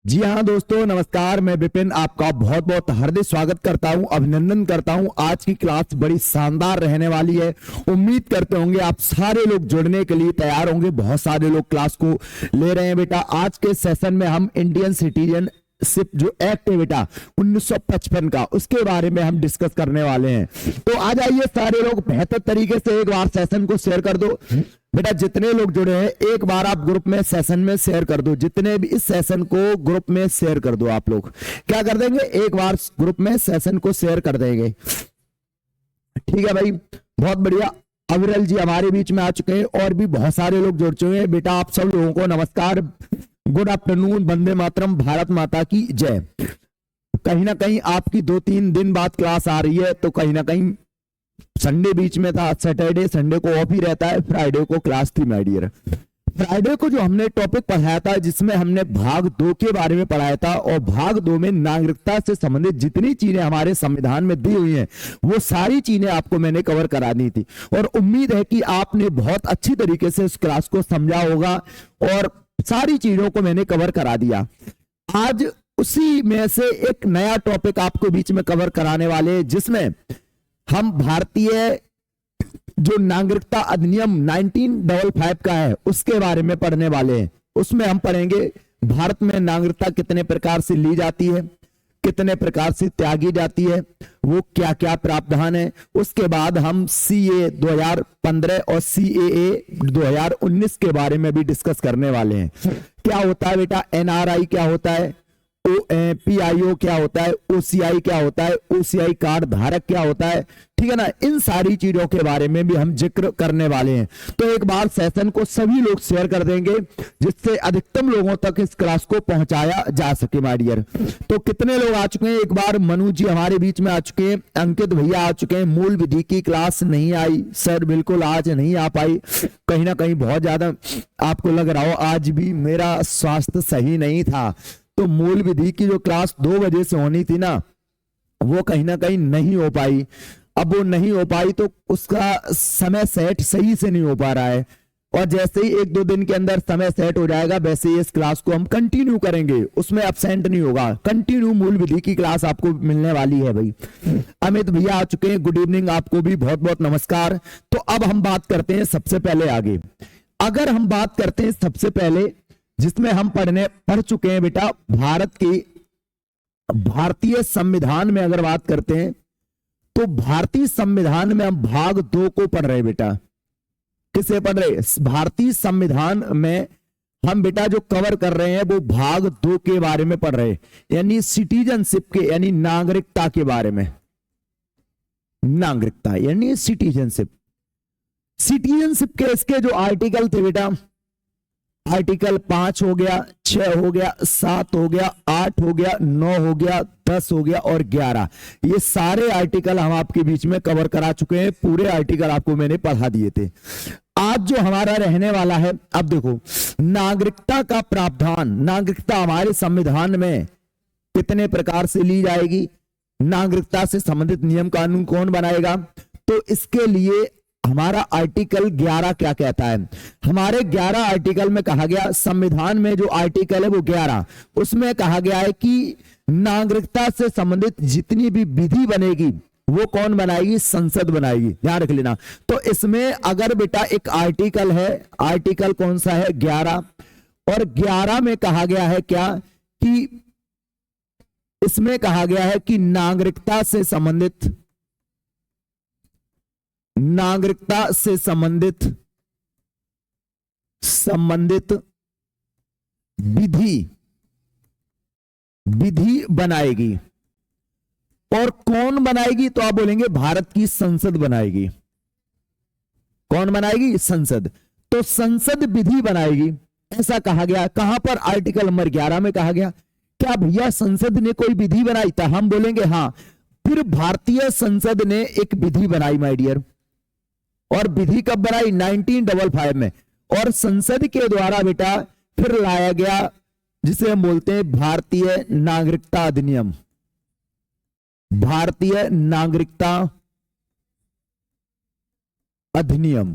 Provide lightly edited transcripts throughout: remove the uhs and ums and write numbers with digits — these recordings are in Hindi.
जी हाँ दोस्तों, नमस्कार। मैं विपिन आपका बहुत बहुत हार्दिक स्वागत करता हूं, अभिनंदन करता हूं। आज की क्लास बड़ी शानदार रहने वाली है। उम्मीद करते होंगे आप सारे लोग जुड़ने के लिए तैयार होंगे। बहुत सारे लोग क्लास को ले रहे हैं। बेटा आज के सेशन में हम इंडियन सिटीजन सिप जो एक्ट है बेटा 1955 का, उसके बारे में हम डिस्कस करने वाले हैं। तो आ जाइए सारे लोग, बेहतर तरीके से एक बार सेशन को शेयर कर दो। बेटा जितने लोग जुड़े हैं एक बार आप ग्रुप में सेशन में शेयर कर दो। जितने भी इस सेशन को ग्रुप में शेयर कर दो। आप लोग क्या कर देंगे, एक बार ग्रुप में सेशन को शेयर कर देंगे। ठीक है भाई, बहुत बढ़िया। अविरल जी हमारे बीच में आ चुके हैं और भी बहुत सारे लोग जुड़ चुके हैं। बेटा आप सब लोगों को नमस्कार, गुड आफ्टरनून, वंदे मातरम, भारत माता की जय। कहीं ना कहीं आपकी 2-3 दिन बाद क्लास आ रही है, तो कहीं ना कहीं संडे बीच में था, सैटरडे संडे को ऑफ ही रहता है, फ्राइडे को क्लास थी माय डियर। फ्राइडे को जो हमने टॉपिक पढ़ाया था, जिसमें हमने भाग 2 के बारे में पढ़ाया था, और भाग 2 में नागरिकता से संबंधित जितनी चीजें हमारे संविधान में दी हुई हैं वो सारी चीजें आपको मैंने कवर करा दी थी। और उम्मीद है कि आपने बहुत अच्छी तरीके से उस क्लास को समझा होगा और सारी चीजों को मैंने कवर करा दिया। आज उसी में से एक नया टॉपिक आपको बीच में कवर कराने वाले, जिसमें हम भारतीय जो नागरिकता अधिनियम 1955 का है उसके बारे में पढ़ने वाले हैं। उसमें हम पढ़ेंगे भारत में नागरिकता कितने प्रकार से ली जाती है, कितने प्रकार से त्यागी जाती है, वो क्या क्या प्रावधान है। उसके बाद हम सीए 2015 और सीएए 2019 के बारे में भी डिस्कस करने वाले हैं। क्या होता है बेटा एनआरआई, क्या होता है पीआईओ, क्या होता है ओसीआई, क्या होता है ओसीआई कार्ड धारक, क्या होता है, ठीक है ना। इन सारी चीजों के बारे में भी हम जिक्र करने वाले हैं। तो एक बार सेशन को सभी लोग शेयर कर देंगे, जिससे अधिकतम लोगों तक इस क्लास को पहुंचाया जा सके माय डियर। तो कितने लोग आ चुके हैं, एक बार मनु जी हमारे बीच में आ चुके हैं, अंकित भैया आ चुके हैं। मूल विधि की क्लास नहीं आई सर, बिल्कुल आज नहीं आ पाई। कहीं ना कहीं बहुत ज्यादा आपको लग रहा हो आज भी मेरा स्वास्थ्य सही नहीं था, तो मूल विधि की जो क्लास 2 बजे से होनी थी ना, वो कहीं ना कहीं नहीं हो पाई। अब वो नहीं हो पाई तो उसका समय सेट सही से नहीं हो पा रहा है, और जैसे ही 1-2 दिन के अंदर समय सेट हो जाएगा वैसे ही इस क्लास को हम कंटिन्यू करेंगे, उसमें अब्सेंट नहीं होगा। कंटिन्यू मूल विधि की क्लास आपको मिलने वाली है भाई। अमित भैया आ चुके हैं, गुड इवनिंग, आपको भी बहुत बहुत नमस्कार। तो अब हम बात करते हैं सबसे पहले आगे। अगर हम बात करते हैं सबसे पहले, जिसमें हम पढ़ चुके हैं बेटा भारत की भारतीय संविधान में अगर बात करते हैं तो भारतीय संविधान में हम भाग 2 को पढ़ रहे हैं बेटा। किसे पढ़ रहे हैं, भारतीय संविधान में हम बेटा जो कवर कर रहे हैं वो भाग 2 के बारे में पढ़ रहे हैं, यानी सिटीजनशिप के, यानी नागरिकता के बारे में। नागरिकता यानी सिटीजनशिप। सिटीजनशिप के इसके जो आर्टिकल थे बेटा, आर्टिकल 5 हो गया, 6 हो गया, 7 हो गया, 8 हो गया, 9 हो गया, 10 हो गया और 11, ये सारे आर्टिकल हम आपके बीच में कवर करा चुके हैं। पूरे आर्टिकल आपको मैंने पढ़ा दिए थे। आज जो हमारा रहने वाला है, अब देखो नागरिकता का प्रावधान, नागरिकता हमारे संविधान में कितने प्रकार से ली जाएगी, नागरिकता से संबंधित नियम कानून कौन बनाएगा, तो इसके लिए हमारा आर्टिकल 11 क्या कहता है। हमारे 11 आर्टिकल में कहा गया, संविधान में जो आर्टिकल है वो 11, उसमें कहा गया है कि नागरिकता से संबंधित जितनी भी विधि बनेगी वो कौन बनाएगी, संसद बनाएगी, ध्यान रख लेना। तो इसमें अगर बेटा एक आर्टिकल है, आर्टिकल कौन सा है 11, और 11 में कहा गया है क्या कि इसमें कहा गया है कि नागरिकता से संबंधित विधि बनाएगी। और कौन बनाएगी, तो आप बोलेंगे भारत की संसद बनाएगी। कौन बनाएगी, संसद। तो संसद विधि बनाएगी, ऐसा कहा गया। कहां पर, आर्टिकल नंबर 11 में कहा गया। क्या भैया संसद ने कोई विधि बनाई था, हम बोलेंगे हाँ। फिर भारतीय संसद ने एक विधि बनाई माय डियर, और विधि कब बनाई, 1955 में। और संसद के द्वारा बेटा फिर लाया गया जिसे हम बोलते हैं भारतीय नागरिकता अधिनियम। भारतीय नागरिकता अधिनियम।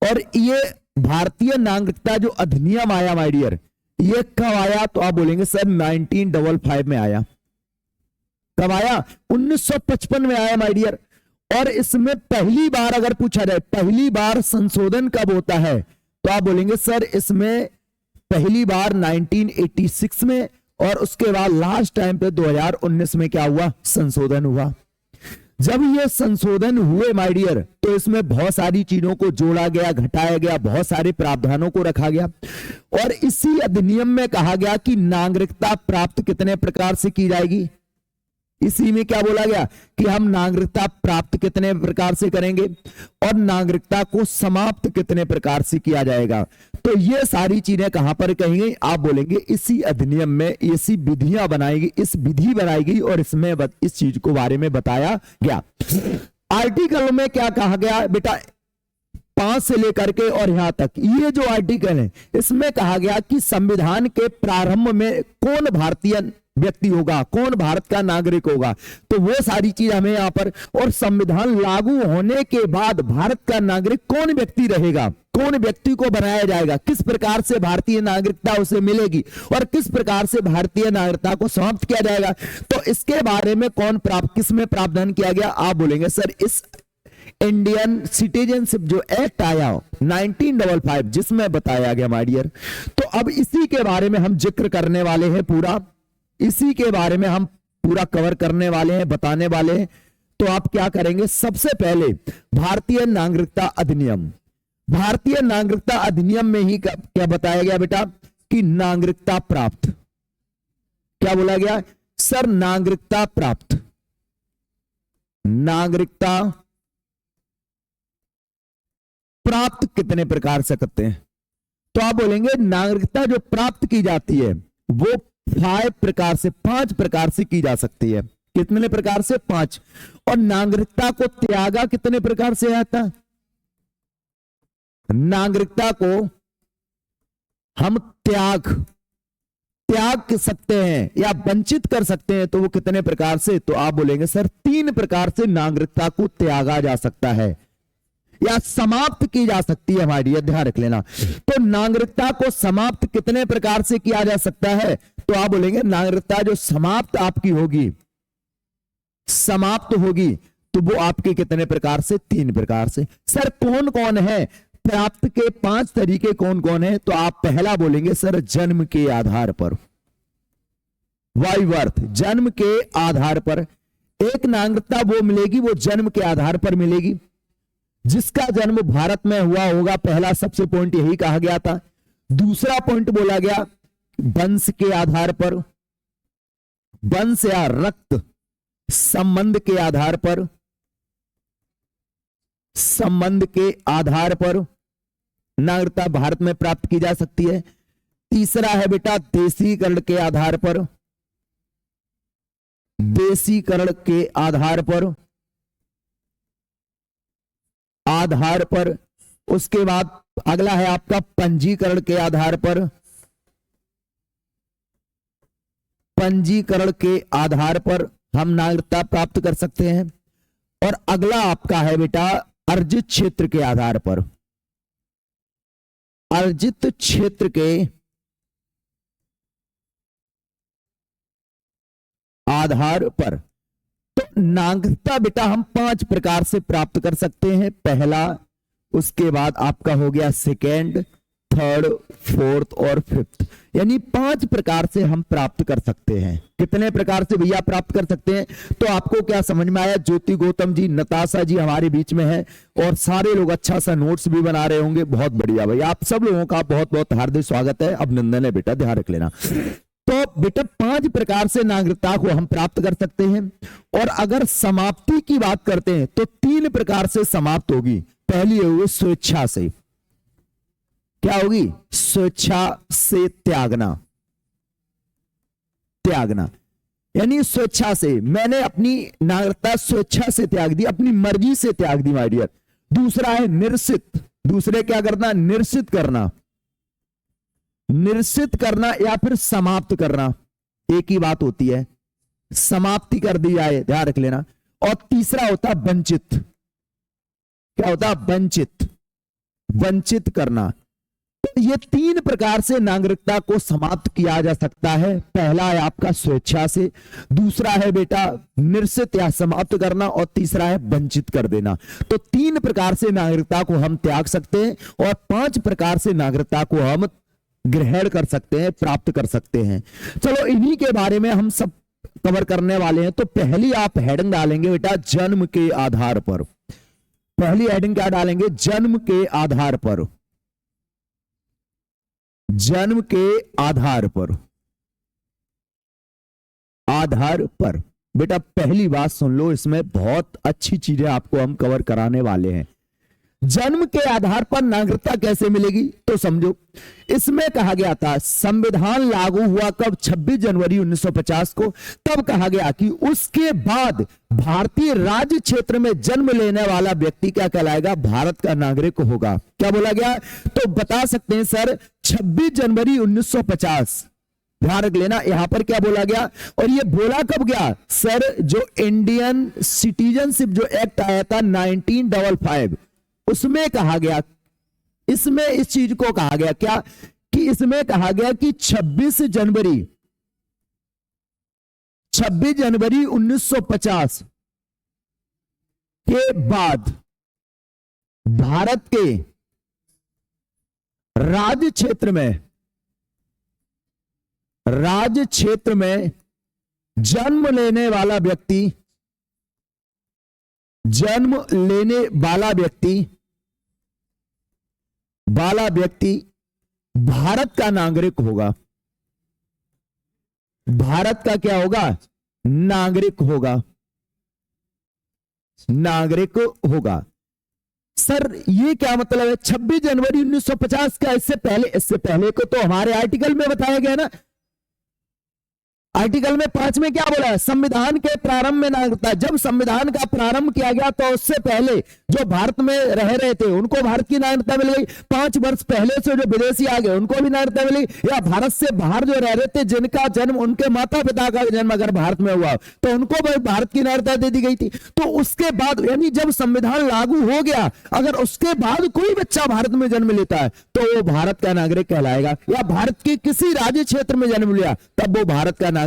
और ये भारतीय नागरिकता जो अधिनियम आया माय डियर, ये कब आया? तो आप बोलेंगे सर 1955 में आया। कब आया? 1955 में आया माय डियर। और इसमें पहली बार अगर पूछा जाए पहली बार संशोधन कब होता है, तो आप बोलेंगे सर इसमें पहली बार 1986 में, और उसके बाद लास्ट टाइम पे 2019 में क्या हुआ? संशोधन हुआ। जब ये संशोधन हुए माय डियर, तो इसमें बहुत सारी चीजों को जोड़ा गया, घटाया गया, बहुत सारे प्रावधानों को रखा गया, और इसी अधिनियम में कहा गया कि नागरिकता प्राप्त कितने प्रकार से की जाएगी। इसी में क्या बोला गया कि हम नागरिकता प्राप्त कितने प्रकार से करेंगे और नागरिकता को समाप्त कितने प्रकार से किया जाएगा। तो ये सारी चीजें कहां पर कही गई? आप बोलेंगे इसी अधिनियम में ऐसी विधियां बनाएगी, इस विधि बनाई और इसमें इस चीज को बारे में बताया गया। आर्टिकल में क्या कहा गया बेटा? 5 से लेकर के और यहां तक ये जो आर्टिकल है, इसमें कहा गया कि संविधान के प्रारंभ में कौन भारतीय व्यक्ति होगा, कौन भारत का नागरिक होगा, तो वो सारी चीज हमें यहां पर, और संविधान लागू होने के बाद भारत का नागरिक कौन व्यक्ति रहेगा, कौन व्यक्ति को बनाया जाएगा, किस प्रकार से भारतीय नागरिकता उसे मिलेगी और किस प्रकार से भारतीय नागरिकता को समाप्त किया जाएगा, तो इसके बारे में किस में प्रावधान किया गया? आप बोलेंगे सर इस इंडियन सिटीजनशिप जो एक्ट आया 1955 जिसमें बताया गया माय डियर। तो अब इसी के बारे में हम जिक्र करने वाले हैं, पूरा इसी के बारे में हम पूरा कवर करने वाले हैं, बताने वाले हैं। तो आप क्या करेंगे? सबसे पहले भारतीय नागरिकता अधिनियम, भारतीय नागरिकता अधिनियम में ही क्या बताया गया बेटा कि नागरिकता प्राप्त, क्या बोला गया सर? नागरिकता प्राप्त, नागरिकता प्राप्त कितने प्रकार से करते हैं? तो आप बोलेंगे नागरिकता जो प्राप्त की जाती है वो 5 प्रकार से, 5 प्रकार से की जा सकती है। कितने प्रकार से? 5। और नागरिकता को त्यागा कितने प्रकार से आता? नागरिकता को हम त्याग सकते हैं या वंचित कर सकते हैं, तो वो कितने प्रकार से? तो आप बोलेंगे सर 3 प्रकार से नागरिकता को त्यागा जा सकता है या समाप्त की जा सकती है हमारी, ध्यान रख लेना। तो नागरिकता को समाप्त कितने प्रकार से किया जा सकता है? तो आप बोलेंगे नागरिकता जो समाप्त आपकी होगी, समाप्त होगी, तो वो आपके कितने प्रकार से? 3 प्रकार से। सर कौन कौन है? प्राप्त के 5 तरीके कौन कौन है? तो आप पहला बोलेंगे सर जन्म के आधार पर, बाय बर्थ, जन्म के आधार पर एक नागरिकता वो मिलेगी, वो जन्म के आधार पर मिलेगी, जिसका जन्म भारत में हुआ होगा। पहला सबसे पॉइंट यही कहा गया था। दूसरा पॉइंट बोला गया वंश के आधार पर, वंश या रक्त संबंध के आधार पर, संबंध के आधार पर नागरिकता भारत में प्राप्त की जा सकती है। तीसरा है बेटा देशीकरण के आधार पर, देशीकरण के आधार पर, उसके बाद अगला है आपका पंजीकरण के आधार पर, पंजीकरण के आधार पर हम नागरिकता प्राप्त कर सकते हैं। और अगला आपका है बेटा अर्जित क्षेत्र के आधार पर, अर्जित क्षेत्र के आधार पर। तो नागरिकता बेटा हम 5 प्रकार से प्राप्त कर सकते हैं। पहला, उसके बाद आपका हो गया सेकेंड, थर्ड, फोर्थ और फिफ्थ, यानी 5 प्रकार से हम प्राप्त कर सकते हैं। कितने प्रकार से भैया प्राप्त कर सकते हैं? तो आपको क्या समझ में आया? ज्योति गौतम जी, नताशा जी हमारे बीच में है और सारे लोग अच्छा सा नोट्स भी बना रहे होंगे। बहुत बढ़िया भैया, आप सब लोगों का बहुत बहुत हार्दिक स्वागत है, अभिनंदन है बेटा, ध्यान रख लेना। तो बेटा 5 प्रकार से नागरिकता को हम प्राप्त कर सकते हैं। और अगर समाप्ति की बात करते हैं तो 3 प्रकार से समाप्त होगी। पहली होगी स्वेच्छा से, क्या होगी? स्वेच्छा से त्यागना, त्यागना यानी स्वेच्छा से, मैंने अपनी नागरिकता स्वेच्छा से त्याग दी, अपनी मर्जी से त्याग दी माय डियर। दूसरा है निरसित, दूसरे क्या करना? निरसित करना, निरसित करना या फिर समाप्त करना, एक ही बात होती है, समाप्ति कर दी जाए, ध्यान रख लेना। और तीसरा होता वंचित, क्या होता? वंचित, वंचित करना। ये 3 प्रकार से नागरिकता को समाप्त किया जा सकता है। पहला है आपका स्वेच्छा से, दूसरा है बेटा निश्चित या समाप्त करना, और तीसरा है वंचित कर देना। तो 3 प्रकार से नागरिकता को हम त्याग सकते हैं और 5 प्रकार से नागरिकता को हम ग्रहण कर सकते हैं, प्राप्त कर सकते हैं। चलो इन्हीं के बारे में हम सब कवर करने वाले हैं। तो पहली आप हेडिंग डालेंगे बेटा जन्म के आधार पर। पहली हेडिंग क्या डालेंगे? जन्म के आधार पर। जन्म के आधार पर। आधार पर बेटा पहली बात सुन लो, इसमें बहुत अच्छी चीजें आपको हम कवर कराने वाले हैं। जन्म के आधार पर नागरिकता कैसे मिलेगी? तो समझो, इसमें कहा गया था संविधान लागू हुआ कब? 26 जनवरी 1950 को। तब कहा गया कि उसके बाद भारतीय राज्य क्षेत्र में जन्म लेने वाला व्यक्ति क्या कहलाएगा? भारत का नागरिक होगा। क्या बोला गया? तो बता सकते हैं सर 26 जनवरी 1950। ध्यान रख लेना, यहां पर क्या बोला गया? और ये बोला कब गया सर? जो इंडियन सिटीजनशिप जो एक्ट आया था 1955, उसमें कहा गया, इसमें इस चीज को कहा गया क्या कि इसमें कहा गया कि 26 जनवरी 1950 के बाद भारत के राज्य क्षेत्र में जन्म लेने वाला व्यक्ति भारत का नागरिक होगा। भारत का क्या होगा? नागरिक होगा। नागरिक होगा। सर ये क्या मतलब है 26 जनवरी 1950 का? इससे पहले को तो हमारे आर्टिकल में बताया गया ना। आर्टिकल में 5 में क्या बोला है? संविधान के प्रारंभ में नागरिकता। जब संविधान का प्रारंभ किया गया तो उससे पहले जो भारत में रह रहे थे उनको भारत की नागरिकता मिल गई। 5 वर्ष पहले से जो विदेशी आ गए उनको भी नागरिकता मिली, या भारत से बाहर जो रह रहे थे जिनका जन्म, उनके माता पिता का जन्म अगर भारत में हुआ तो उनको भी भारत की नागरिकता दे दी गई थी। तो उसके बाद यानी जब संविधान लागू हो गया, अगर उसके बाद कोई बच्चा भारत में जन्म लेता है तो वो भारत का नागरिक कहलाएगा, या भारत के किसी राज्य क्षेत्र में जन्म लिया तब वो भारत का नागरिक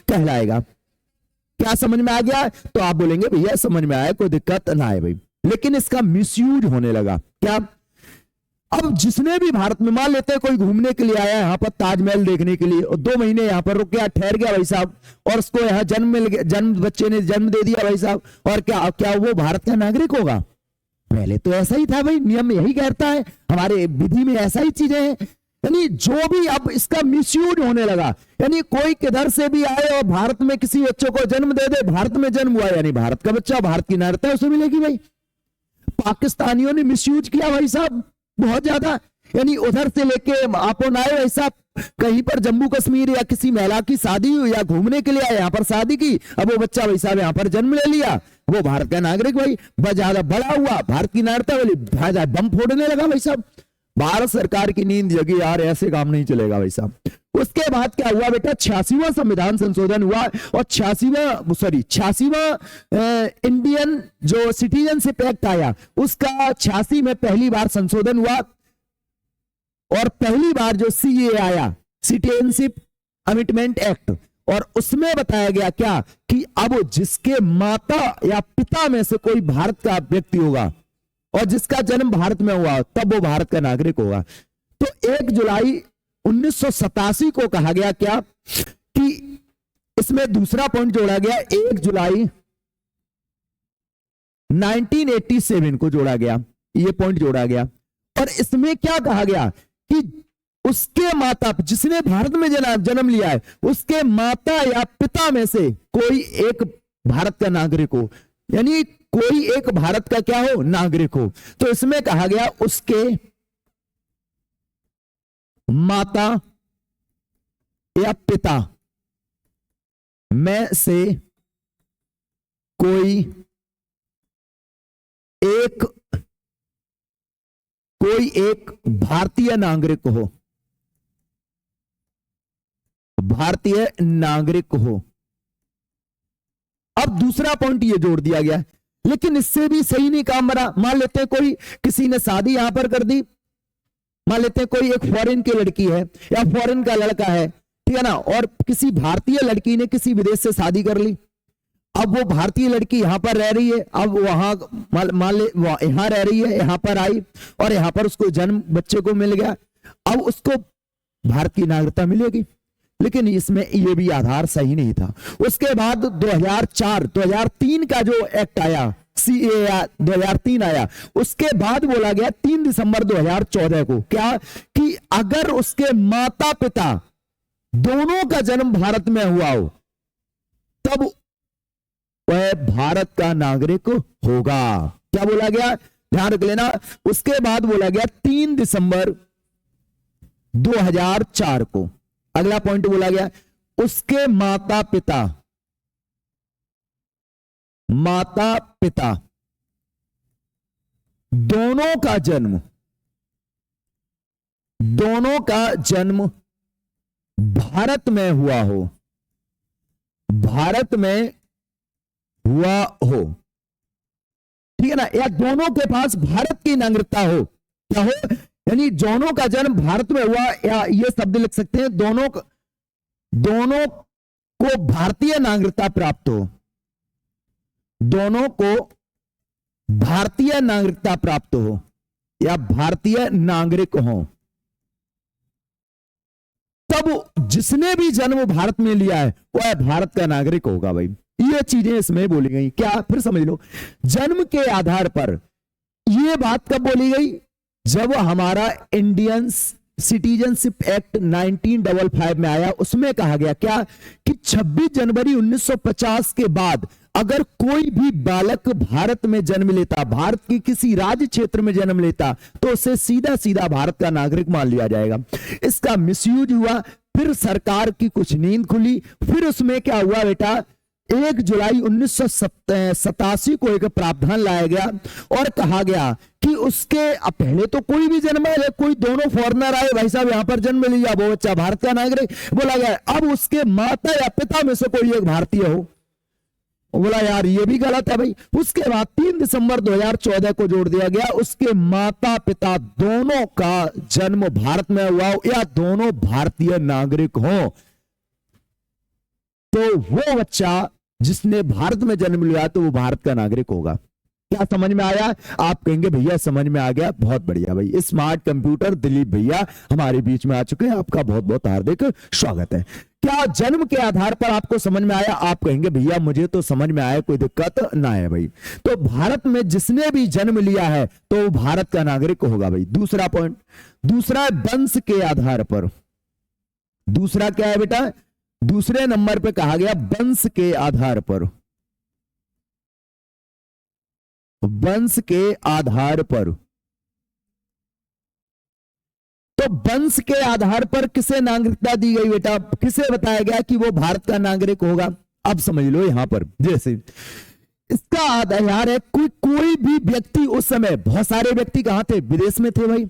कहलाएगा। क्या समझ में आ गया? तो आप बोलेंगे भैया समझ में आया, कोई दिक्कत ना आए भाई, लेकिन इसका मिसयूज होने लगा। क्या? अब जिसने भी भारत में, मान लेते हैं कोई घूमने के लिए आया यहां पर ताजमहल देखने के लिए, और 2 महीने यहां पर रुक गया, ठहर गया भाई साहब, और उसको यहां जन्म मिल गया, बच्चे ने जन्म दे दिया भाई साहब, और क्या वो भारत का नागरिक होगा? पहले तो ऐसा ही था भाई, नियम यही कहता है, हमारे विधि में ऐसा ही चीजें हैं। यानी जो भी अब इसका मिसयूज होने लगा, यानी कोई किधर से भी आए और भारत में किसी बच्चों को जन्म दे दे, भारत में जन्म हुआ यानी भारत का बच्चा, भारत की नागरिकता उसे मिलेगी भाई। पाकिस्तानियों ने मिसयूज किया भाई साहब बहुत ज्यादा, यानी उधर से लेके अपन आए भाई साहब, कहीं पर जम्मू कश्मीर या किसी महिला की शादी हुई या घूमने के लिए आए, यहां पर शादी की, अब वो बच्चा भाई साहब यहां पर जन्म ले लिया, वो भारत का नागरिक भाई, ज्यादा बड़ा हुआ, भारत की नागरिकता बोली, बम फोड़ने लगा भाई साहब। भारत सरकार की नींद जगी यार, ऐसे काम नहीं चलेगा भाई साहब। उसके बाद क्या हुआ बेटा? 86वां संविधान संशोधन हुआ, और 86वां इंडियन जो सिटीजनशिप एक्ट आया उसका 86 में पहली बार संशोधन हुआ, और पहली बार जो सीए आया, सिटीजनशिप अमेंडमेंट एक्ट, और उसमें बताया गया क्या कि अब जिसके माता या पिता में से कोई भारत का व्यक्ति होगा और जिसका जन्म भारत में हुआ तब वो भारत का नागरिक होगा। तो 1 जुलाई 1987 को कहा गया क्या कि इसमें दूसरा पॉइंट जोड़ा गया, 1 जुलाई 1987 को जोड़ा गया, ये पॉइंट जोड़ा गया, और इसमें क्या कहा गया कि उसके माता, जिसने भारत में जन्म लिया है, उसके माता या पिता में से कोई एक भारत का नागरिक हो, यानी कोई एक भारत का क्या हो? नागरिक हो। तो इसमें कहा गया उसके माता या पिता में से कोई एक भारतीय नागरिक हो, भारतीय नागरिक हो। अब दूसरा पॉइंट ये जोड़ दिया गया, लेकिन इससे भी सही नहीं काम बना। मान लेते हैं कोई किसी ने शादी यहां पर कर दी, मान लेते हैं कोई एक फॉरेन की लड़की है या फॉरेन का लड़का है, ठीक है ना, और किसी भारतीय लड़की ने किसी विदेश से शादी कर ली। अब वो भारतीय लड़की यहां पर रह रही है, अब वहां मान ले यहां रह रही है, यहां पर आई और यहां पर उसको जन्म बच्चे को मिल गया, अब उसको भारत की नागरिकता मिलेगी। लेकिन इसमें ये भी आधार सही नहीं था। उसके बाद 2003 का जो एक्ट आया, CAA 2003 आया, उसके बाद बोला गया 3 दिसंबर 2014 को क्या, कि अगर उसके माता पिता दोनों का जन्म भारत में हुआ हो तब वह भारत का नागरिक होगा। क्या बोला गया, ध्यान रख लेना। उसके बाद बोला गया 3 दिसंबर 2004 को, अगला पॉइंट बोला गया, उसके माता पिता दोनों का जन्म भारत में हुआ हो, ठीक है ना, या दोनों के पास भारत की नागरिकता हो, क्या हो, यानी दोनों का जन्म भारत में हुआ, या ये शब्द लिख सकते हैं दोनों को भारतीय नागरिकता प्राप्त हो, दोनों को भारतीय नागरिकता प्राप्त हो या भारतीय नागरिक हो, तब जिसने भी जन्म भारत में लिया है वह भारत का नागरिक होगा। भाई ये चीजें इसमें बोली गई, क्या फिर समझ लो। जन्म के आधार पर यह बात कब बोली गई, जब हमारा इंडियन सिटीजनशिप एक्ट 1955 में आया। उसमें कहा गया क्या, कि 26 जनवरी 1950 के बाद अगर कोई भी बालक भारत में जन्म लेता, भारत की किसी राज्य क्षेत्र में जन्म लेता, तो उसे सीधा सीधा भारत का नागरिक मान लिया जाएगा। इसका मिसयूज हुआ, फिर सरकार की कुछ नींद खुली, फिर उसमें क्या हुआ बेटा, 1 जुलाई 1987 को एक प्रावधान लाया गया और कहा गया कि उसके पहले तो कोई भी जन्म है, कोई दोनों फॉरेनर आए, भाई साहब यहां पर जन्म लिया, वो बच्चा भारत का नागरिक बोला गया। अब उसके माता या पिता में से कोई एक भारतीय हो, बोला यार ये भी गलत है भाई। उसके बाद 3 दिसंबर 2014 को जोड़ दिया गया, उसके माता पिता दोनों का जन्म भारत में हुआ हो या दोनों भारतीय नागरिक हो, तो वो बच्चा जिसने भारत में जन्म लिया तो वो भारत का नागरिक होगा। क्या समझ में आया? आप कहेंगे भैया समझ में आ गया, बहुत बढ़िया भाई। स्मार्ट कंप्यूटर दिलीप भैया हमारे बीच में आ चुके हैं, आपका बहुत बहुत हार्दिक स्वागत है। क्या जन्म के आधार पर आपको समझ में आया? आप कहेंगे भैया मुझे तो समझ में आया, कोई दिक्कत ना है भाई। तो भारत में जिसने भी जन्म लिया है तो वो भारत का नागरिक होगा भाई। दूसरा पॉइंट, दूसरा वंश के आधार पर। दूसरा क्या है बेटा? दूसरे नंबर पे कहा गया वंश के आधार पर। वंश के आधार पर, तो वंश के आधार पर किसे नागरिकता दी गई बेटा? किसे बताया गया कि वो भारत का नागरिक होगा? अब समझ लो यहां पर जैसे इसका आधार है कोई भी व्यक्ति, उस समय बहुत सारे व्यक्ति कहां थे? विदेश में थे भाई।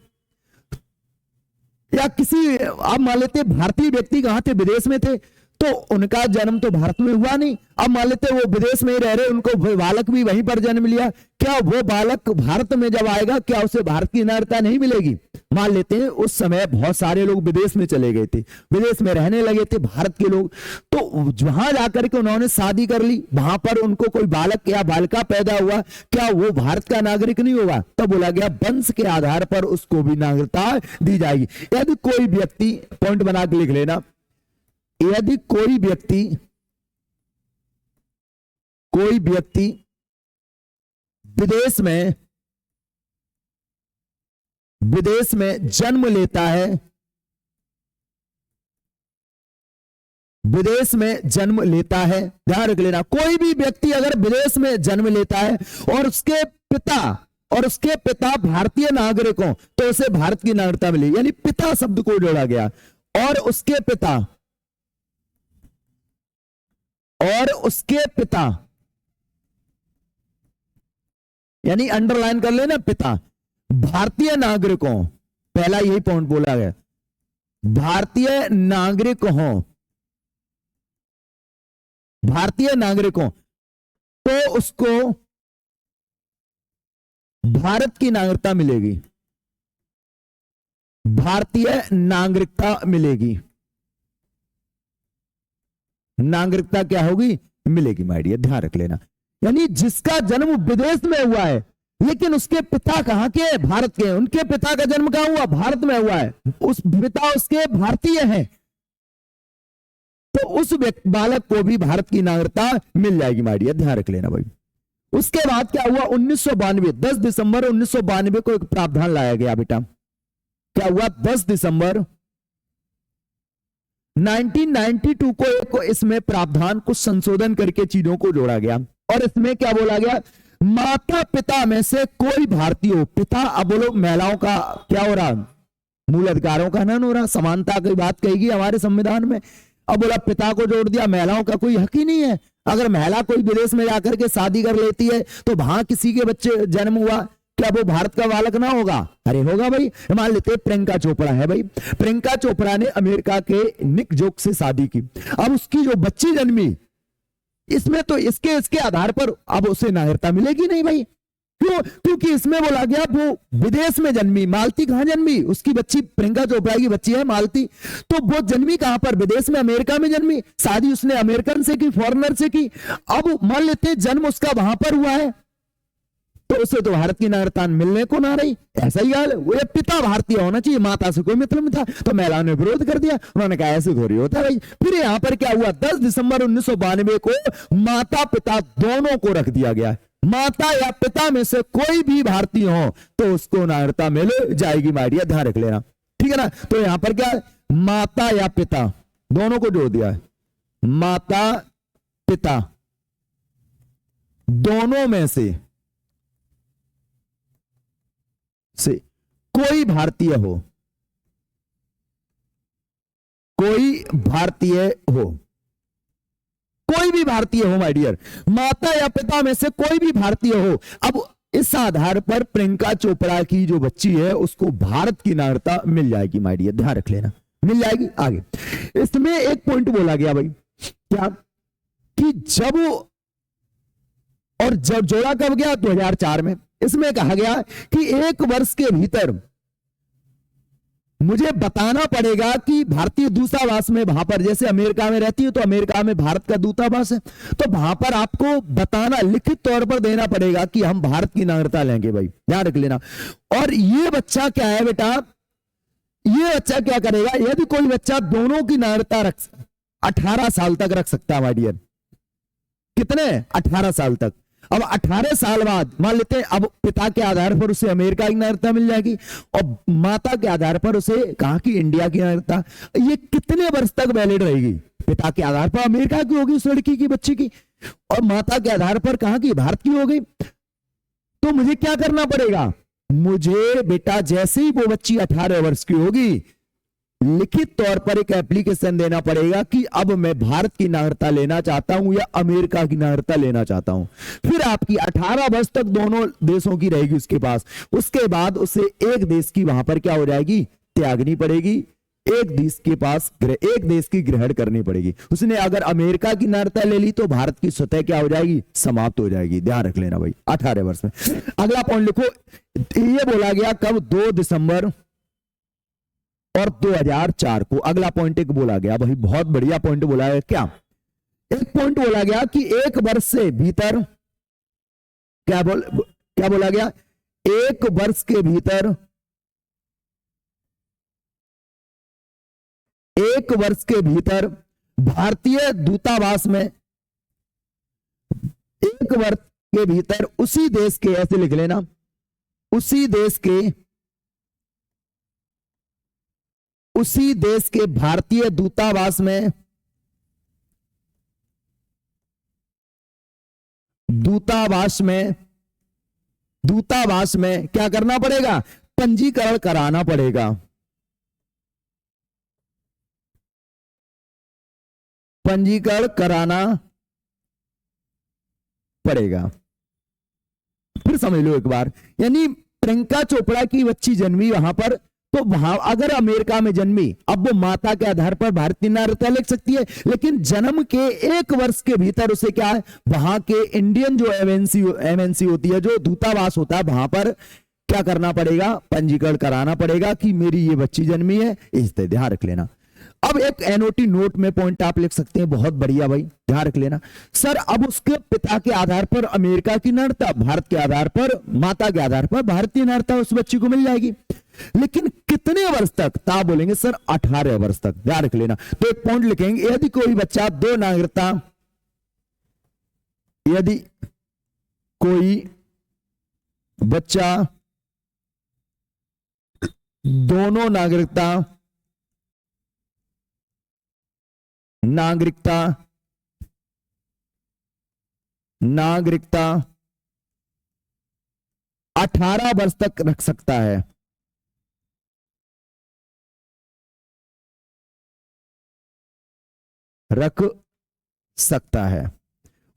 या किसी आप मान लेते भारतीय व्यक्ति कहां थे? विदेश में थे, तो उनका जन्म तो भारत में हुआ नहीं। अब मान लेते वो विदेश में ही रह रहे, उनको बालक भी वहीं पर जन्म लिया, क्या वो बालक भारत में जब आएगा क्या उसे भारत की नागरिकता नहीं मिलेगी? मान लेते हैं उस समय बहुत सारे लोग विदेश में चले गए थे, विदेश में रहने लगे थे भारत के लोग, तो वहां जाकर के उन्होंने शादी कर ली, वहां पर उनको कोई बालक या बालिका पैदा हुआ, क्या वो भारत का नागरिक नहीं होगा? तब बोला गया वंश के आधार पर उसको भी नागरिकता दी जाएगी। यदि कोई व्यक्ति, पॉइंट बना के लिख लेना, यदि कोई व्यक्ति विदेश में जन्म लेता है, विदेश में जन्म लेता है, ध्यान रख लेना, कोई भी व्यक्ति अगर विदेश में जन्म लेता है और उसके पिता भारतीय नागरिक हो तो उसे भारत की नागरिकता मिली। यानी पिता शब्द को जोड़ा गया, और उसके पिता यानी अंडरलाइन कर लेना, पिता भारतीय नागरिक हो, पहला यही पॉइंट बोला गया, भारतीय नागरिक हो तो उसको भारत की नागरिकता मिलेगी। भारतीय नागरिकता मिलेगी। नागरिकता क्या होगी? मिलेगी माय डियर, ध्यान रख लेना। यानी जिसका जन्म विदेश में हुआ है लेकिन उसके पिता कहां के? भारत के। उनके पिता का जन्म कहां हुआ? भारत में हुआ है, उस पिता उसके भारतीय हैं, तो उस बालक को भी भारत की नागरिकता मिल जाएगी माय डियर, ध्यान रख लेना भाई। उसके बाद क्या हुआ? 1992, 10 दिसंबर 1992 को एक प्रावधान लाया गया बेटा। क्या हुआ? 10 दिसंबर 1992 को एक इसमें प्रावधान को संशोधन करके चीजों को जोड़ा गया, और इसमें क्या बोला गया? माता पिता में से कोई भारतीय हो, पिता, अब बोलो महिलाओं का क्या हो रहा? मूल अधिकारों का हनन हो रहा, समानता की बात कही हमारे संविधान में। अब बोला पिता को जोड़ दिया, महिलाओं का कोई हक ही नहीं है। अगर महिला कोई विदेश में जाकर के शादी कर लेती है तो वहां किसी के बच्चे जन्म हुआ, क्या वो भारत का बालक ना होगा? अरे होगा भाई। मान लेते प्रियंका चोपड़ा है भाई, प्रियंका चोपड़ा ने अमेरिका के निक जोक से शादी की, अब उसकी जो बच्ची जन्मी, इसमें तो इसके आधार पर अब उसे नागरिकता मिलेगी नहीं भाई। क्यों? क्योंकि इसमें बोला गया वो विदेश में जन्मी। मालती कहां जन्मी? उसकी बच्ची, प्रियंका चोपड़ा की बच्ची है मालती, तो वो जन्मी कहां पर? विदेश में, अमेरिका में जन्मी। शादी उसने अमेरिकन से की, फॉरेनर से की। अब मान लेते जन्म उसका वहां पर हुआ है तो उसे तो भारत की नागरिकता मिलने को ना रही। ऐसा ही हाल, वो पिता भारतीय होना चाहिए, माता से कोई मतलब था, तो महिलाओं ने विरोध कर दिया। उन्होंने कहा ऐसे थोड़ी होता भाई। फिर यहां पर क्या हुआ? 10 दिसंबर 1992 को माता पिता दोनों को रख दिया गया। माता या पिता में से कोई भी भारतीय हो तो उसको नागरिकता मिल जाएगी माय डियर, ध्यान रख लेना, ठीक है ना। तो यहां पर क्या? माता या पिता दोनों को जोड़ दिया है। माता पिता दोनों में से कोई भारतीय हो, कोई भारतीय हो, कोई भी भारतीय हो माय डियर, माता या पिता में से कोई भी भारतीय हो। अब इस आधार पर प्रियंका चोपड़ा की जो बच्ची है उसको भारत की नागरिकता मिल जाएगी माय डियर, ध्यान रख लेना, मिल जाएगी। आगे इसमें एक पॉइंट बोला गया भाई, क्या कि जब और जब जोड़ा कब गया? 2004 में। इसमें कहा गया कि 1 वर्ष के भीतर मुझे बताना पड़ेगा कि भारतीय दूतावास में, वहां पर जैसे अमेरिका में रहती है तो अमेरिका में भारत का दूतावास है, तो वहां पर आपको बताना, लिखित तौर पर देना पड़ेगा कि हम भारत की नागरिकता लेंगे भाई, ध्यान रख लेना। और ये बच्चा क्या है बेटा? ये बच्चा क्या करेगा? यदि कोई बच्चा दोनों की नागरिकता 18 साल तक रख सकता है माय डियर। कितने? 18 साल तक। अब 18 साल बाद मान लेते हैं अब पिता के आधार पर उसे अमेरिका की नागरिकता मिल जाएगी और माता के आधार पर उसे कहां की? इंडिया की नागरिकता। ये कितने वर्ष तक वैलिड रहेगी? पिता के आधार पर अमेरिका की होगी उस लड़की की, बच्ची की, और माता के आधार पर कहां की? भारत की होगी। तो मुझे क्या करना पड़ेगा? मुझे बेटा जैसे ही वो बच्ची 18 वर्ष की होगी, लिखित तौर पर एक एप्लीकेशन देना पड़ेगा कि अब मैं भारत की नागरिकता लेना चाहता हूं या अमेरिका की नागरिकता लेना चाहता हूं। फिर आपकी 18 वर्ष तक दोनों देशों की रहेगी उसके पास। उसके बाद उसे एक देश की वहां पर क्या हो जाएगी? त्यागनी पड़ेगी। एक देश के पास एक देश की ग्रहण करनी पड़ेगी। उसने अगर अमेरिका की नागरिकता ले ली तो भारत की स्वतः क्या हो जाएगी? समाप्त हो जाएगी। ध्यान रख लेना भाई, 18 वर्ष में। अगला पॉइंट लिखो, ये बोला गया कब? 2 दिसंबर और 2004 को। अगला पॉइंट एक बोला गया भाई, बहुत बढ़िया पॉइंट बोला है। क्या एक पॉइंट बोला गया कि 1 वर्ष से भीतर क्या बोला गया? 1 वर्ष के भीतर, 1 वर्ष के भीतर भारतीय दूतावास में, 1 वर्ष के भीतर उसी देश के, ऐसे लिख लेना, उसी देश के भारतीय दूतावास में, दूतावास में क्या करना पड़ेगा? पंजीकरण कराना पड़ेगा। पंजीकरण कराना पड़ेगा। फिर समझ लो एक बार, यानी प्रियंका चोपड़ा की बच्ची जन्मी वहां पर, तो वहां अगर अमेरिका में जन्मी, अब वो माता के आधार पर भारतीय नागरिकता ले सकती है, लेकिन जन्म के 1 वर्ष के भीतर उसे क्या है? वहां के इंडियन जो एमएनसी होती है, जो दूतावास होता है, वहां पर क्या करना पड़ेगा, पंजीकरण कराना पड़ेगा कि मेरी ये बच्ची जन्मी है, इस तरह ध्यान रख लेना। अब एक एनओटी नोट में पॉइंट आप लिख सकते हैं, बहुत बढ़िया भाई, ध्यान रख लेना। सर अब उसके पिता के आधार पर अमेरिका की नागरिकता, भारत के आधार पर, माता के आधार पर भारतीय नागरिकता उस बच्ची को मिल जाएगी, लेकिन कितने वर्ष तक, तो आप बोलेंगे सर 18 वर्ष तक। ध्यान रख लेना। तो एक पॉइंट लिखेंगे, यदि कोई बच्चा दो नागरिकता, यदि कोई बच्चा दोनों नागरिकता 18 वर्ष तक रख सकता है,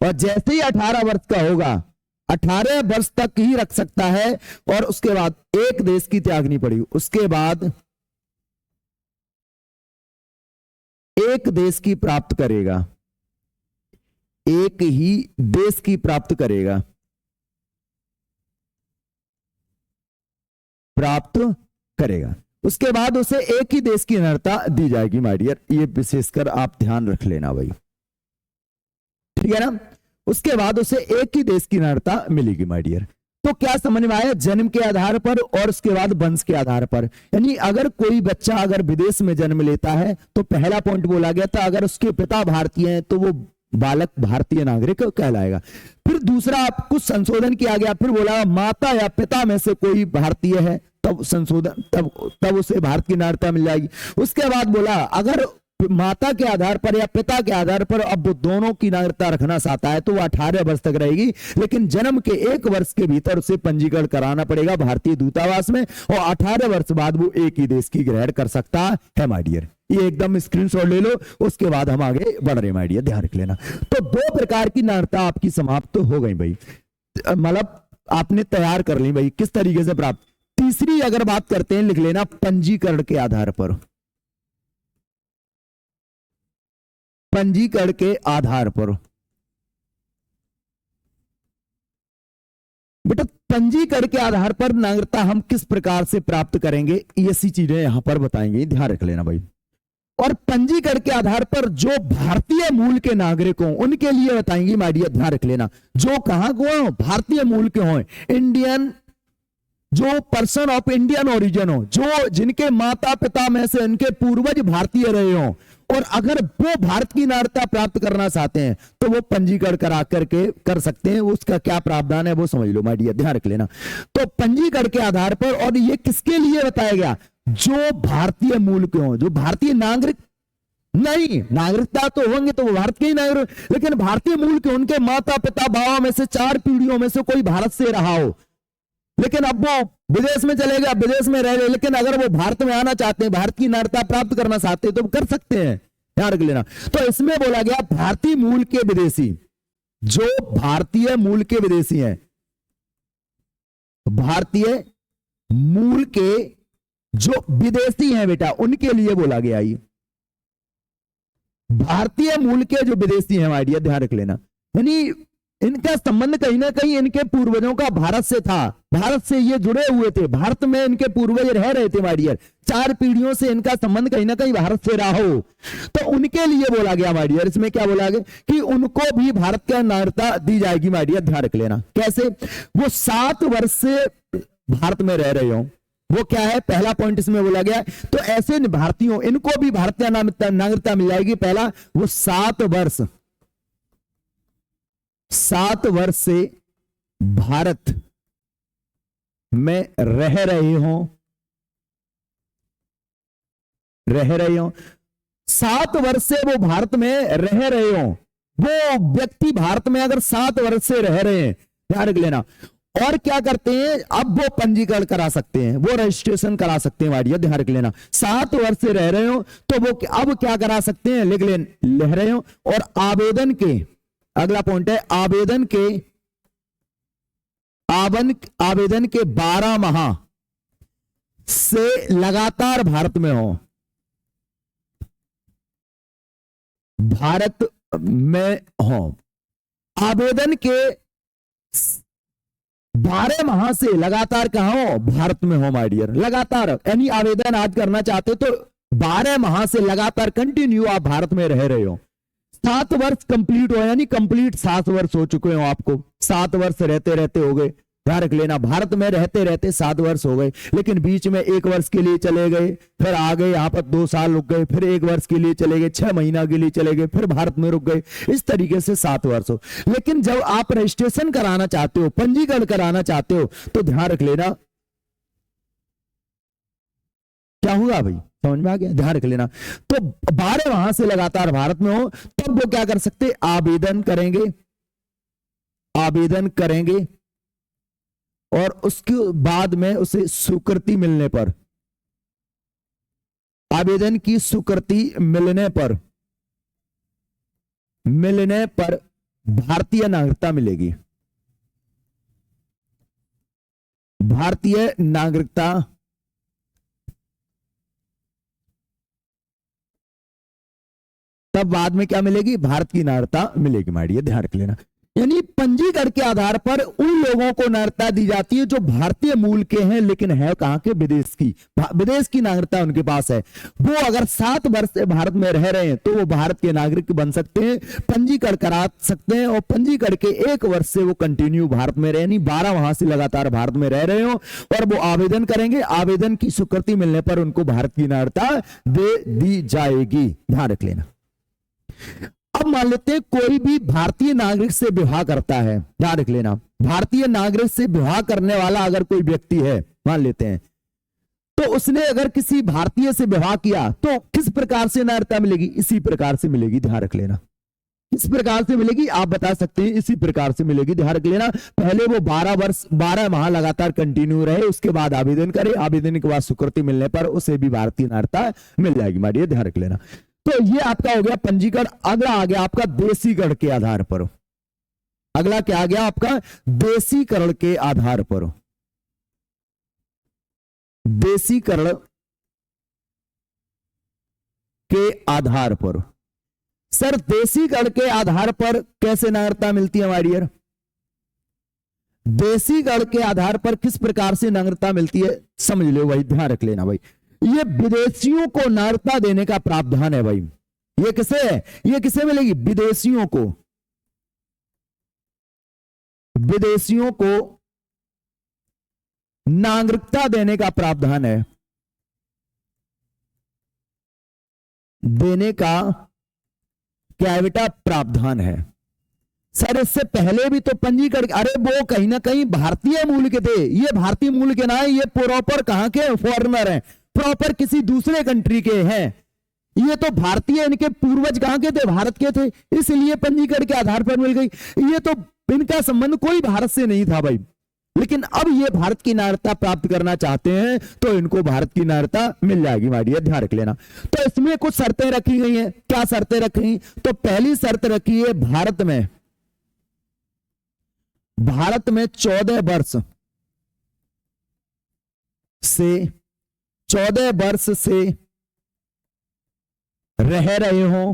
और जैसे ही 18 वर्ष का होगा, 18 वर्ष तक ही रख सकता है, और उसके बाद एक देश की त्यागनी पड़ेगी, उसके बाद एक देश की प्राप्त करेगा, एक ही देश की प्राप्त करेगा, उसके बाद उसे एक ही देश की नागरिकता दी जाएगी माय डियर। ये विशेषकर आप ध्यान रख लेना भाई, ठीक है ना। उसके बाद उसे एक ही देश की नागरिकता मिलेगी माय डियर। तो क्या समझ में आया, जन्म के आधार पर और उसके बाद वंश के आधार पर। यानी अगर कोई बच्चा अगर विदेश में जन्म लेता है तो पहला पॉइंट बोला गया था, अगर उसके पिता भारतीय हैं तो वो बालक भारतीय नागरिक कहलाएगा। फिर दूसरा कुछ संशोधन किया गया, फिर बोला माता या पिता में से कोई भारतीय है तब संशोधन, तब उसे भारत की नागरिकता मिल जाएगी। उसके बाद बोला अगर माता के आधार पर या पिता के आधार पर अब वो दोनों की नागरिकता रखना चाहता है तो वो 18 वर्ष तक रहेगी, लेकिन जन्म के 1 वर्ष के भीतर उसे पंजीकरण कराना पड़ेगा भारतीय दूतावास में, और 18 वर्ष बाद वो एक ही देश की ग्रहण कर सकता है माय डियर। ये एकदम स्क्रीनशॉट ले लो, उसके बाद हम आगे बढ़ रहे माय डियर, ध्यान रख लेना। तो 2 प्रकार की नागरिकता आपकी समाप्त तो हो गई भाई, मतलब आपने तैयार कर ली भाई किस तरीके से प्राप्त। तीसरी अगर बात करते हैं, लिख लेना पंजीकरण के आधार पर, पंजीकरण के आधार पर। बेटा पंजीकरण के आधार पर नागरिकता हम किस प्रकार से प्राप्त करेंगे, ऐसी चीजें यहां पर बताएंगे, ध्यान रख लेना भाई। और पंजीकरण के आधार पर जो भारतीय मूल के नागरिक हों उनके लिए बताएंगे माय डियर, ध्यान रख लेना। जो कहां को हो, भारतीय मूल के हों, इंडियन, जो पर्सन ऑफ इंडियन ओरिजिन हो, जो जिनके माता पिता में से इनके पूर्वज भारतीय रहे हों, और अगर वो भारत की नागरिकता प्राप्त करना चाहते हैं तो वो पंजीकरण करा करके कर सकते हैं। उसका क्या प्रावधान है वो समझ लो माय डियर, ध्यान रख लेना। तो पंजीकरण के आधार पर, और ये किसके लिए बताया गया, जो भारतीय मूल के हों, जो भारतीय नागरिक नहीं, नागरिकता तो होंगे तो वो भारत के ही नागरिक, लेकिन भारतीय मूल के उनके माता पिता बाबा में से 4 पीढ़ियों में से कोई भारत से रहा हो, लेकिन अब वो विदेश में चले गए, विदेश में रह रहे, लेकिन अगर वो भारत में आना चाहते हैं, भारत की नागरिकता प्राप्त करना चाहते हैं तो कर सकते हैं, ध्यान रख लेना। तो इसमें बोला गया भारतीय मूल के विदेशी, जो भारतीय मूल के विदेशी हैं, भारतीय मूल के जो विदेशी हैं बेटा, उनके लिए बोला गया ये भारतीय मूल के जो विदेशी हैं माय डियर, ध्यान रख लेना। यानी इनका संबंध कहीं ना कहीं इनके पूर्वजों का भारत से था, भारत से ये जुड़े हुए थे, भारत में इनके पूर्वज रह रहे थे माय डियर, 4 पीढ़ियों से इनका संबंध कहीं ना कहीं भारत से रहा हो, तो उनके लिए बोला गया माय डियर। इसमें क्या बोला गया कि उनको भी भारत की नागरिकता दी जाएगी माय डियर, ध्यान रख लेना। कैसे, वो 7 वर्ष से भारत में रह रहे हो, वो क्या है पहला पॉइंट इसमें बोला गया। तो ऐसे भारतीयों, इनको भी भारतीय नागरिकता मिल जाएगी। पहला, वो 7 वर्ष से भारत में रह रहे हो, 7 वर्ष से वो भारत में रह रहे हो, वो व्यक्ति भारत में अगर 7 वर्ष से रह रहे हैं, ध्यान रख लेना। और क्या करते हैं, अब वो पंजीकरण करा सकते हैं, वो रजिस्ट्रेशन करा सकते हैं वाडिया, ध्यान रख लेना। 7 वर्ष से रह रहे हो तो वो अब क्या करा सकते हैं, लिख रहे हो। और आवेदन के, अगला पॉइंट है, आवेदन के 12 माह से लगातार भारत में हो, आवेदन के 12 माह से लगातार कहां हो, भारत में हो माय डियर, लगातार, यानी आवेदन आज करना चाहते हो तो 12 माह से लगातार कंटिन्यू आप भारत में रह रहे हो। 7 वर्ष कंप्लीट हो, यानी कंप्लीट 7 वर्ष हो चुके हो आपको, 7 वर्ष रहते रहते हो गए, ध्यान रख लेना, भारत में रहते रहते 7 वर्ष हो गए, लेकिन बीच में 1 वर्ष के लिए चले गए, फिर आ गए यहाँ पर 2 साल रुक गए, फिर 1 वर्ष के लिए चले गए, 6 महीना के लिए चले गए, फिर भारत में रुक गए, इस तरीके से 7 वर्ष हो। लेकिन जब आप रजिस्ट्रेशन कराना चाहते हो, पंजीकरण कराना चाहते हो, तो ध्यान रख लेना क्या हुआ भाई, समझ में आ गया, ध्यान रख लेना। तो 12 माह से लगातार भारत में हो, तब वो क्या कर सकते, आवेदन करेंगे, आवेदन करेंगे, और उसके बाद में उसे स्वीकृति मिलने पर, आवेदन की स्वीकृति मिलने पर भारतीय नागरिकता मिलेगी, भारतीय नागरिकता तब बाद में क्या मिलेगी, भारत की नागरिकता मिलेगी माय डियर, ध्यान रख लेना। यानी पंजीकरण के आधार पर उन लोगों को नागरिकता दी जाती है जो भारतीय मूल के हैं, लेकिन है कहां के, विदेश की नागरिकता उनके पास है। वो अगर 7 वर्ष से भारत में रह रहे हैं तो वो भारत के नागरिक बन सकते हैं, पंजीकरण करा सकते हैं, और पंजीकरण के 1 वर्ष से वो कंटिन्यू भारत में रहे, यानी 12 माह से लगातार भारत में रह रहे हो, और वो आवेदन करेंगे, आवेदन की स्वीकृति मिलने पर उनको भारत की नागरिकता दे दी जाएगी, ध्यान रख लेना। अब मान लेते हैं कोई भी भारतीय नागरिक से विवाह करता है, ध्यान रख लेना, भारतीय नागरिक से विवाह करने वाला अगर कोई व्यक्ति है, मान लेते हैं, तो उसने अगर किसी भारतीय से विवाह किया तो किस प्रकार से नागरिकता मिलेगी, इसी प्रकार से मिलेगी, ध्यान रख लेना। किस प्रकार से मिलेगी आप बता सकते हैं, इसी प्रकार से मिलेगी, ध्यान रख लेना। पहले वो 12 माह लगातार कंटिन्यू रहे, उसके बाद आवेदन करे, आवेदन के बाद स्वीकृति मिलने पर उसे भी भारतीय नागरिकता मिल जाएगी मारिए, ध्यान रख लेना। तो ये आपका हो गया पंजीकरण। अगला आ गया आपका देशीकरण के आधार पर, अगला क्या आ गया आपका, देशीकरण के आधार पर, देशीकरण के आधार पर। सर देशीकरण के आधार पर कैसे नागरिकता मिलती है हमारी डियर, देशीकरण के आधार पर किस प्रकार से नागरिकता मिलती है समझ लो भाई, ध्यान रख लेना भाई। ये विदेशियों को नागरिकता देने का प्रावधान है भाई। ये किसे है, ये किसे मिलेगी, विदेशियों को, विदेशियों को नागरिकता देने का प्रावधान है, देने का क्या बेटा प्रावधान है। सर इससे पहले भी तो पंजीकरण, अरे वो कहीं ना कहीं भारतीय मूल के थे, ये भारतीय मूल के ना है, ये प्रॉपर कहां के फॉरेनर हैं, प्रॉपर किसी दूसरे कंट्री के हैं, ये तो भारतीय, इनके पूर्वज कहां के थे, भारत के थे, इसलिए पंजीकरण के आधार पर मिल गई। ये तो इनका संबंध कोई भारत से नहीं था भाई, लेकिन अब ये भारत की नागरिकता प्राप्त करना चाहते हैं तो इनको भारत की नागरिकता मिल जाएगी माय डियर, ध्यान रख लेना। तो इसमें कुछ शर्तें रखी गई हैं, क्या शर्तें रखी, तो पहली शर्त रखी है भारत में 14 वर्ष से रह रहे हो,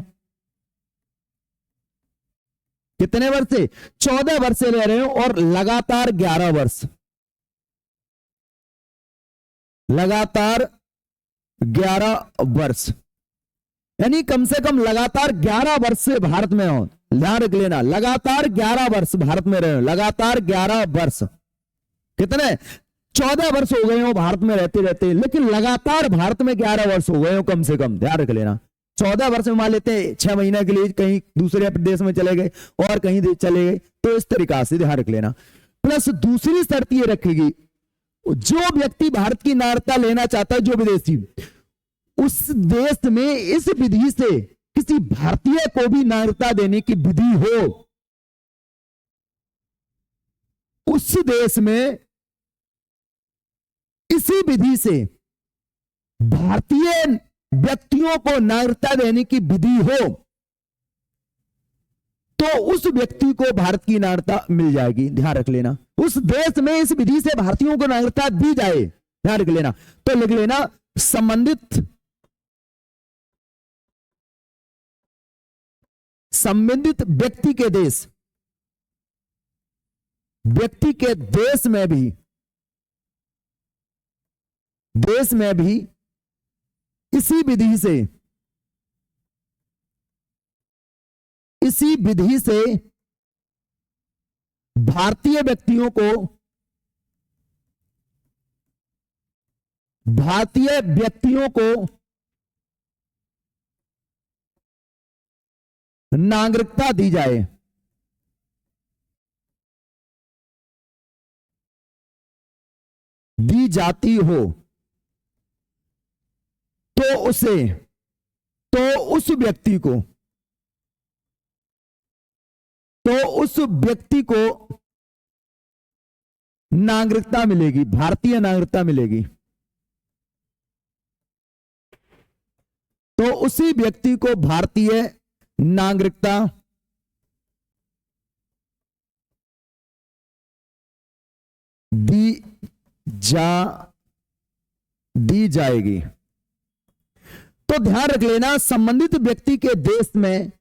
कितने वर्ष से, 14 वर्ष से रह रहे हो, और लगातार 11 वर्ष, लगातार 11 वर्ष, यानी कम से कम लगातार 11 वर्ष से भारत में हो, ध्यान रख लेना, लगातार 11 वर्ष भारत में रहे हो, लगातार 11 वर्ष, कितने 14 वर्ष हो गए हो भारत में रहते रहते, लेकिन लगातार भारत में 11 वर्ष हो गए हो कम से कम, ध्यान रख लेना। 14 वर्ष में मान लेते हैं 6 महीने के लिए कहीं दूसरे प्रदेश में चले गए और कहीं चले गए, तो इस तरीका से ध्यान रख लेना। प्लस दूसरी शर्त ये रखेगी, जो व्यक्ति भारत की नागरिकता लेना चाहता है, जो विदेशी, उस देश में इस विधि से किसी भारतीय को भी नागरिकता देने की विधि हो, उस देश में इसी विधि से भारतीय व्यक्तियों को नागरिकता देने की विधि हो, तो उस व्यक्ति को भारत की नागरिकता मिल जाएगी, ध्यान रख लेना। उस देश में इस विधि से भारतीयों को नागरिकता दी जाए, ध्यान रख लेना। तो लिख लेना संबंधित व्यक्ति के देश, व्यक्ति के देश में भी इसी विधि से भारतीय व्यक्तियों को नागरिकता दी जाती हो तो उस व्यक्ति को नागरिकता मिलेगी, भारतीय नागरिकता मिलेगी। तो उसी व्यक्ति को भारतीय नागरिकता दी जाएगी। तो ध्यान रख लेना, संबंधित व्यक्ति के देश में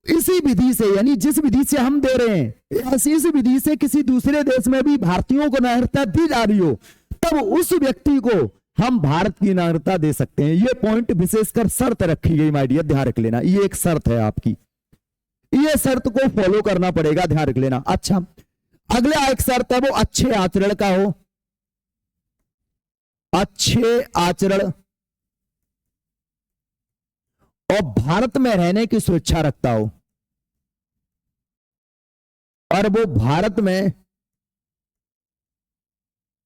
इसी विधि से, यानी जिस विधि से हम दे रहे हैं, इस विधि से किसी दूसरे देश में भी भारतीयों को नागरिकता दी जा रही हो, तब उस व्यक्ति को हम भारत की नागरिकता दे सकते हैं। यह पॉइंट विशेषकर शर्त रखी गई माय डियर, ध्यान रख लेना। ये एक शर्त है आपकी, ये शर्त को फॉलो करना पड़ेगा, ध्यान रख लेना। अच्छा, अगला एक शर्त है वो अच्छे आचरण का हो, अच्छे आचरण और भारत में रहने की स्वेच्छा रखता हो, और वो भारत में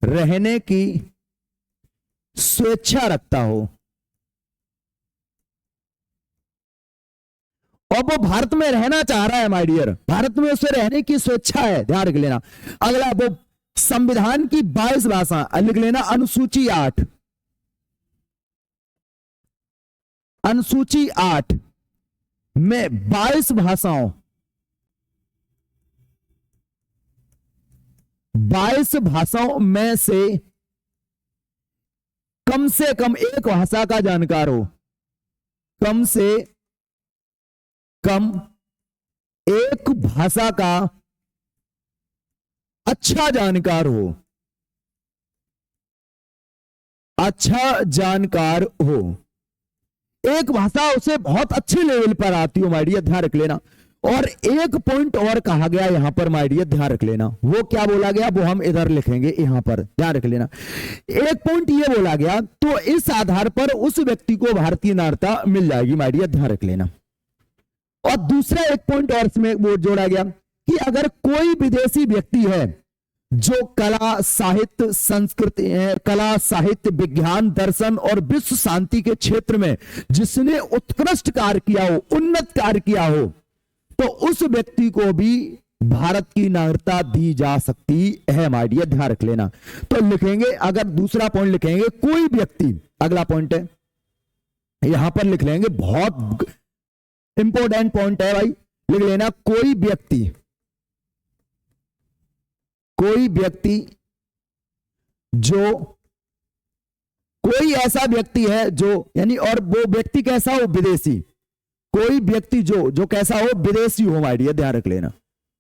रहने की स्वेच्छा रखता हो, और वो भारत में रहना चाह रहा है माय डियर, भारत में उसे रहने की स्वेच्छा है, ध्यान रख लेना। अगला वो संविधान की 22 भाषा, लिख लेना अनुसूची 8, अनुसूची 8 में 22 भाषाओं, 22 भाषाओं में से कम एक भाषा का जानकार हो, कम से कम एक भाषा का अच्छा जानकार हो, अच्छा जानकार हो, एक भाषा उसे बहुत अच्छे लेवल पर आती हो माय डियर, ध्यान रख लेना। और एक पॉइंट और कहा गया यहां पर माय डियर, ध्यान रख लेना। वो क्या बोला गया वो हम इधर लिखेंगे, यहां पर ध्यान रख लेना। एक पॉइंट ये बोला गया, तो इस आधार पर उस व्यक्ति को भारतीय नागरिकता मिल जाएगी माय डियर, ध्यान रख लेना। और दूसरा एक पॉइंट और इसमें वो जोड़ा गया कि अगर कोई विदेशी व्यक्ति है जो कला, साहित्य, संस्कृति, कला, साहित्य, विज्ञान, दर्शन और विश्व शांति के क्षेत्र में जिसने उत्कृष्ट कार्य किया हो, उन्नत कार्य किया हो, तो उस व्यक्ति को भी भारत की नागरिकता दी जा सकती है माय डियर, ध्यान रख लेना। तो लिखेंगे, अगर दूसरा पॉइंट लिखेंगे कोई व्यक्ति, अगला पॉइंट है यहां पर लिख लेंगे, बहुत इंपॉर्टेंट पॉइंट है भाई, लिख लेना कोई व्यक्ति जो, कोई ऐसा व्यक्ति है जो, यानी और वो व्यक्ति कैसा हो, विदेशी, कोई व्यक्ति जो कैसा हो, विदेशी हो माय डियर, ध्यान रख लेना,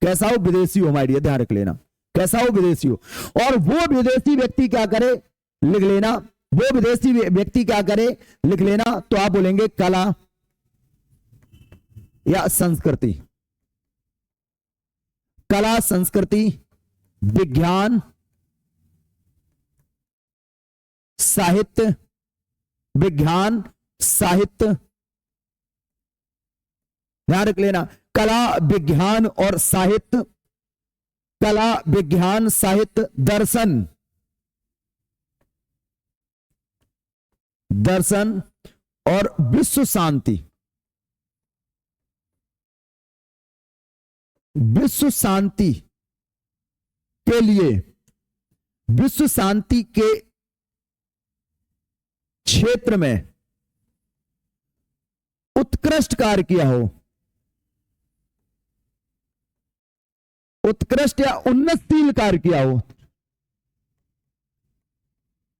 कैसा हो, विदेशी हो माय डियर, ध्यान रख लेना, कैसा हो, विदेशी हो। और वो विदेशी व्यक्ति क्या करे, लिख लेना, वो विदेशी व्यक्ति क्या करे, लिख लेना, तो आप बोलेंगे कला या संस्कृति, कला, संस्कृति, विज्ञान, साहित्य, विज्ञान, साहित्य, ध्यान रख लेना, कला, विज्ञान और साहित्य, कला, विज्ञान, साहित्य, दर्शन, दर्शन और विश्व शांति, विश्व शांति के लिए, विश्व शांति के क्षेत्र में उत्कृष्ट कार्य किया हो, उत्कृष्ट या उन्नतशील कार्य किया हो,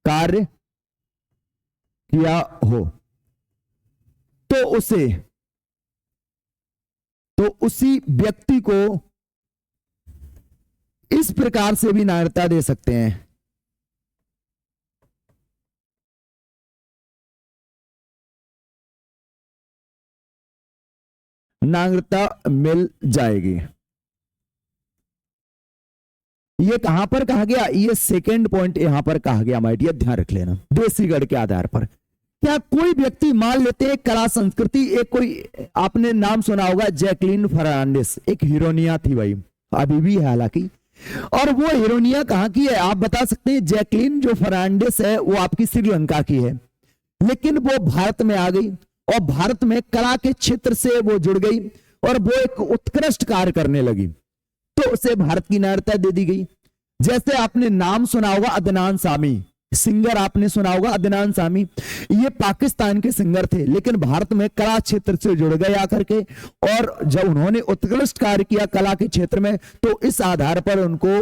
कार्य किया हो, तो उसी व्यक्ति को इस प्रकार से भी नागरिकता दे सकते हैं। नागरिकता मिल जाएगी। ये कहां पर कहा गया, ये सेकंड पॉइंट यहां पर कहा गया माय डियर, ध्यान रख लेना। देसीगढ़ के आधार पर क्या कोई व्यक्ति, मान लेते हैं कला संस्कृति, एक कोई आपने नाम सुना होगा जैकलीन फर्नांडिस, एक हीरोनिया थी भाई, अभी भी है हालांकि, और वो हीरोनिया कहां की है आप बता सकते हैं? जैकलीन जो फर्नांडिस है वो आपकी श्रीलंका की है, लेकिन वो भारत में आ गई और भारत में कला के क्षेत्र से वो जुड़ गई और वो एक उत्कृष्ट कार्य करने लगी, तो उसे भारत की नागरिकता दे दी गई। जैसे आपने नाम सुना होगा अदनान सामी, सिंगर आपने सुना होगा अदनान सामी, ये पाकिस्तान के सिंगर थे लेकिन भारत में कला क्षेत्र से जुड़ गए आकर के, और जब उन्होंने उत्कृष्ट कार्य किया कला के क्षेत्र में तो इस आधार पर उनको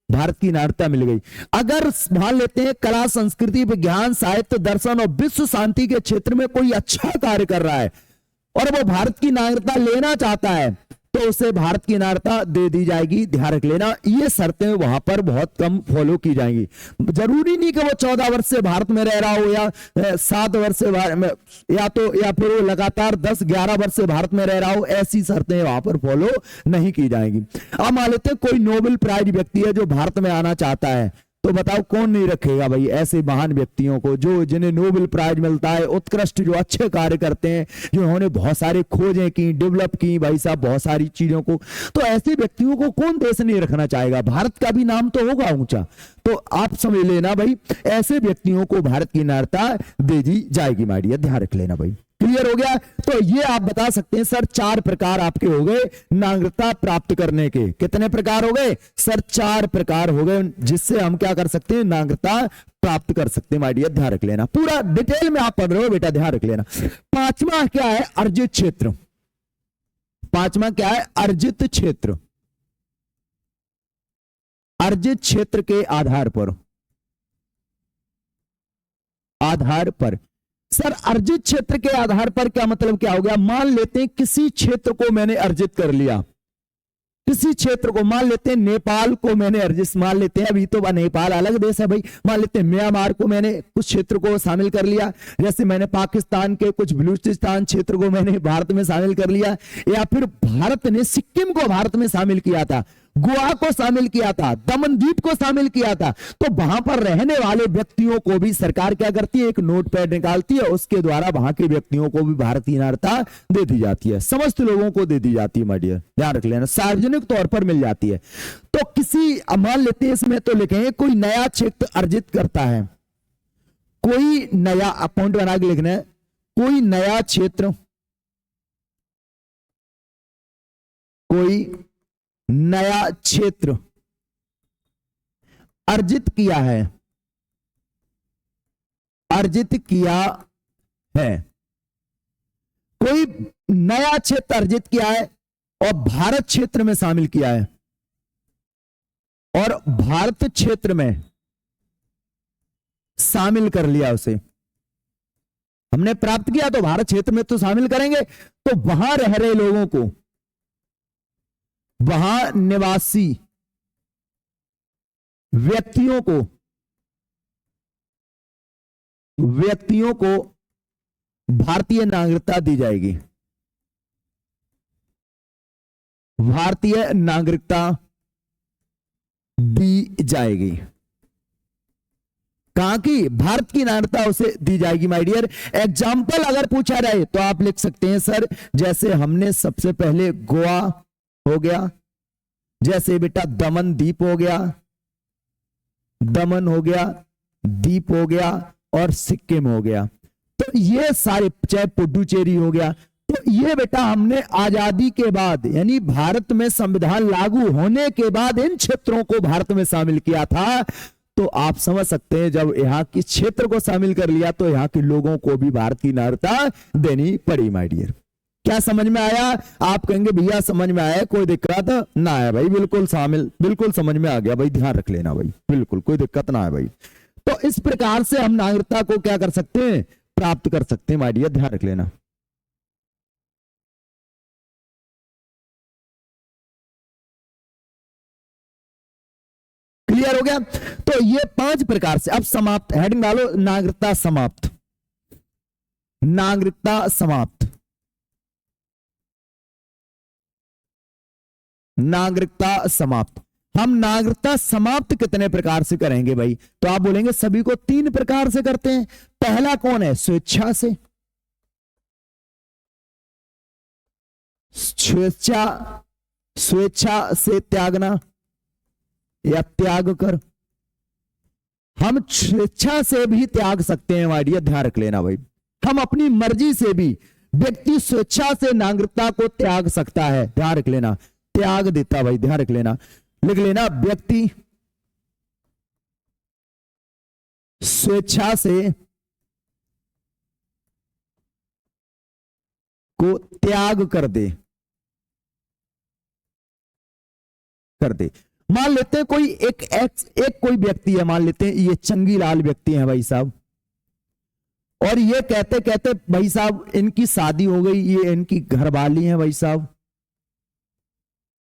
भारत की नागरिकता मिल गई। अगर मान लेते हैं कला संस्कृति विज्ञान साहित्य दर्शन और विश्व शांति के क्षेत्र में कोई अच्छा कार्य कर रहा है और वो भारत की नागरिकता लेना चाहता है तो उसे भारत की नागरिकता दे दी जाएगी। ध्यान रख लेना, ये शर्तें वहां पर बहुत कम फॉलो की जाएंगी। जरूरी नहीं कि वो 14 वर्ष से भारत में रह रहा हो या 7 वर्ष से या फिर वो लगातार 10-11 वर्ष से भारत में रह रहा हो, ऐसी शर्तें वहां पर फॉलो नहीं की जाएंगी। अब मान लेते हैं कोई नोबेल प्राइज व्यक्ति है जो भारत में आना चाहता है, तो बताओ कौन नहीं रखेगा भाई ऐसे महान व्यक्तियों को, जो जिन्हें नोबेल प्राइज मिलता है, उत्कृष्ट जो अच्छे कार्य करते हैं, जिन्होंने बहुत सारे खोजें की, डेवलप की भाई साहब बहुत सारी चीजों को, तो ऐसे व्यक्तियों को कौन देश नहीं रखना चाहेगा? भारत का भी नाम तो होगा ऊंचा। तो आप समझ लेना भाई, ऐसे व्यक्तियों को भारत की नागरिकता दे दी जाएगी माय डियर, ध्यान रख लेना भाई। क्लियर हो गया? तो ये आप बता सकते हैं सर 4 प्रकार आपके हो गए नागरिकता प्राप्त करने के। कितने प्रकार हो गए सर? 4 प्रकार हो गए जिससे हम क्या कर सकते हैं, नागरिकता प्राप्त कर सकते हैं माय डियर, ध्यान रख लेना। पूरा डिटेल में आप पढ़ रहे हो बेटा, ध्यान रख लेना। 5वां क्या है? अर्जित क्षेत्र। 5वां क्या है? अर्जित क्षेत्र। अर्जित क्षेत्र के आधार पर सर, अर्जित क्षेत्र के आधार पर क्या मतलब क्या हो गया? मान लेते हैं किसी क्षेत्र को मैंने अर्जित कर लिया, किसी क्षेत्र को, मान लेते हैं नेपाल को मैंने अर्जित, मान लेते हैं अभी तो नेपाल अलग देश है भाई, मान लेते हैं म्यांमार को मैंने कुछ क्षेत्र को शामिल कर लिया, जैसे मैंने पाकिस्तान के कुछ बलूचिस्तान क्षेत्र को मैंने भारत में शामिल कर लिया, या फिर भारत ने सिक्किम को भारत में शामिल किया था, गोवा को शामिल किया था, दमन द्वीप को शामिल किया था, तो वहां पर रहने वाले व्यक्तियों को भी सरकार क्या करती है, एक नोट पैड निकालती है, उसके द्वारा वहां के व्यक्तियों को भी भारतीय नागरिकता दे दी जाती है, समस्त लोगों को दे दी जाती है माय डियर, ध्यान रख लेना, सार्वजनिक तौर पर मिल जाती है। तो किसी, मान लेते हैं इसमें तो लिखेंगे कोई नया क्षेत्र अर्जित करता है, कोई नया, पॉइंट बना के लिखना है, कोई नया क्षेत्र, कोई नया क्षेत्र अर्जित किया है, अर्जित किया है, कोई नया क्षेत्र अर्जित किया है और भारत क्षेत्र में शामिल किया है, और भारत क्षेत्र में शामिल कर लिया उसे, हमने प्राप्त किया तो भारत क्षेत्र में तो शामिल करेंगे, तो वहां रह रहे लोगों को, वहां निवासी व्यक्तियों को भारतीय नागरिकता दी जाएगी, भारतीय नागरिकता दी जाएगी। कहां की? भारत की नागरिकता उसे दी जाएगी माय डियर। एग्जाम्पल अगर पूछा जाए तो आप लिख सकते हैं सर, जैसे हमने सबसे पहले गोवा हो गया, जैसे बेटा दमन द्वीप हो गया, दमन हो गया, द्वीप हो गया और सिक्किम हो गया, तो ये सारे, चाहे पुडुचेरी हो गया, तो ये बेटा हमने आजादी के बाद यानी भारत में संविधान लागू होने के बाद इन क्षेत्रों को भारत में शामिल किया था। तो आप समझ सकते हैं जब यहाँ के क्षेत्र को शामिल कर लिया तो यहाँ के लोगों को भी भारत की नागरिकता देनी पड़ी माय डियर। क्या समझ में आया? आप कहेंगे भैया समझ में आया, कोई दिक्कत ना है भाई, बिल्कुल शामिल, बिल्कुल समझ में आ गया भाई, ध्यान रख लेना भाई, बिल्कुल कोई दिक्कत ना है भाई। तो इस प्रकार से हम नागरिकता को क्या कर सकते हैं, प्राप्त कर सकते हैं माय डियर, ध्यान रख लेना। क्लियर हो गया? तो ये 5 प्रकार से। अब समाप्त, हेडिंग डालो नागरिकता समाप्त, नागरिकता समाप्त, नागरिकता समाप्त। हम नागरिकता समाप्त कितने प्रकार से करेंगे भाई? तो आप बोलेंगे सभी को 3 प्रकार से करते हैं। पहला कौन है? स्वेच्छा से, स्वेच्छा से त्यागना या त्याग कर। हम स्वेच्छा से भी त्याग सकते हैं आइडिया, ध्यान रख लेना भाई। हम अपनी मर्जी से भी, व्यक्ति स्वेच्छा से नागरिकता को त्याग सकता है, ध्यान रख लेना, त्याग देता भाई, ध्यान रख लेना, लिख लेना, व्यक्ति स्वेच्छा से को त्याग कर दे, कर दे। मान लेते हैं कोई एक कोई व्यक्ति है, मान लेते हैं ये चंगीलाल व्यक्ति है भाई साहब, और ये कहते कहते भाई साहब इनकी शादी हो गई, ये इनकी घरवाली है भाई साहब,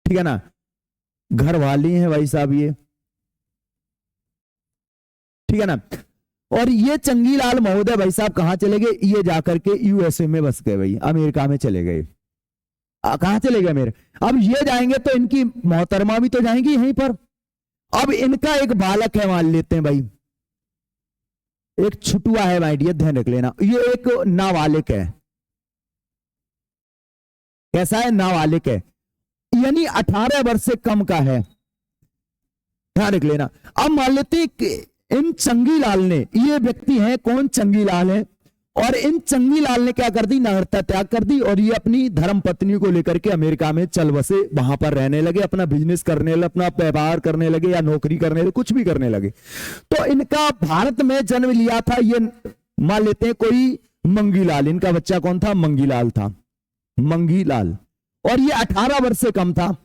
ठीक है ना, घरवाली है भाई साहब ये, ठीक है ना। और ये चंगीलाल महोदय भाई साहब कहां चले गए? ये जाकर के यूएसए में बस गए भाई, अमेरिका में चले गए। कहां चले गए मेरे? अब ये जाएंगे तो इनकी मोहतरमा भी तो जाएंगी यहीं पर। अब इनका एक बालक है, मान लेते हैं भाई एक छुटुआ है भाई, ध्यान रख लेना, ये एक नाबालिग है। कैसा है? नाबालिग है, यानी 18 वर्ष से कम का है, ध्यान रख लेना। अब मान लेते हैं कि इन चंगीलाल ने, ये व्यक्ति है कौन? चंगीलाल है, और इन चंगीलाल ने क्या कर दी? नागरिकता त्याग कर दी, और ये अपनी धर्म पत्नी को लेकर के अमेरिका में चल बसे, वहां पर रहने लगे, अपना बिजनेस करने लगे, अपना व्यापार करने लगे या नौकरी करने लगे, कुछ भी करने लगे। तो इनका भारत में जन्म लिया था ये, मान लेते हैं कोई मंगीलाल, इनका बच्चा कौन था? मंगीलाल था, मंगीलाल, और ये 18 वर्ष से कम था।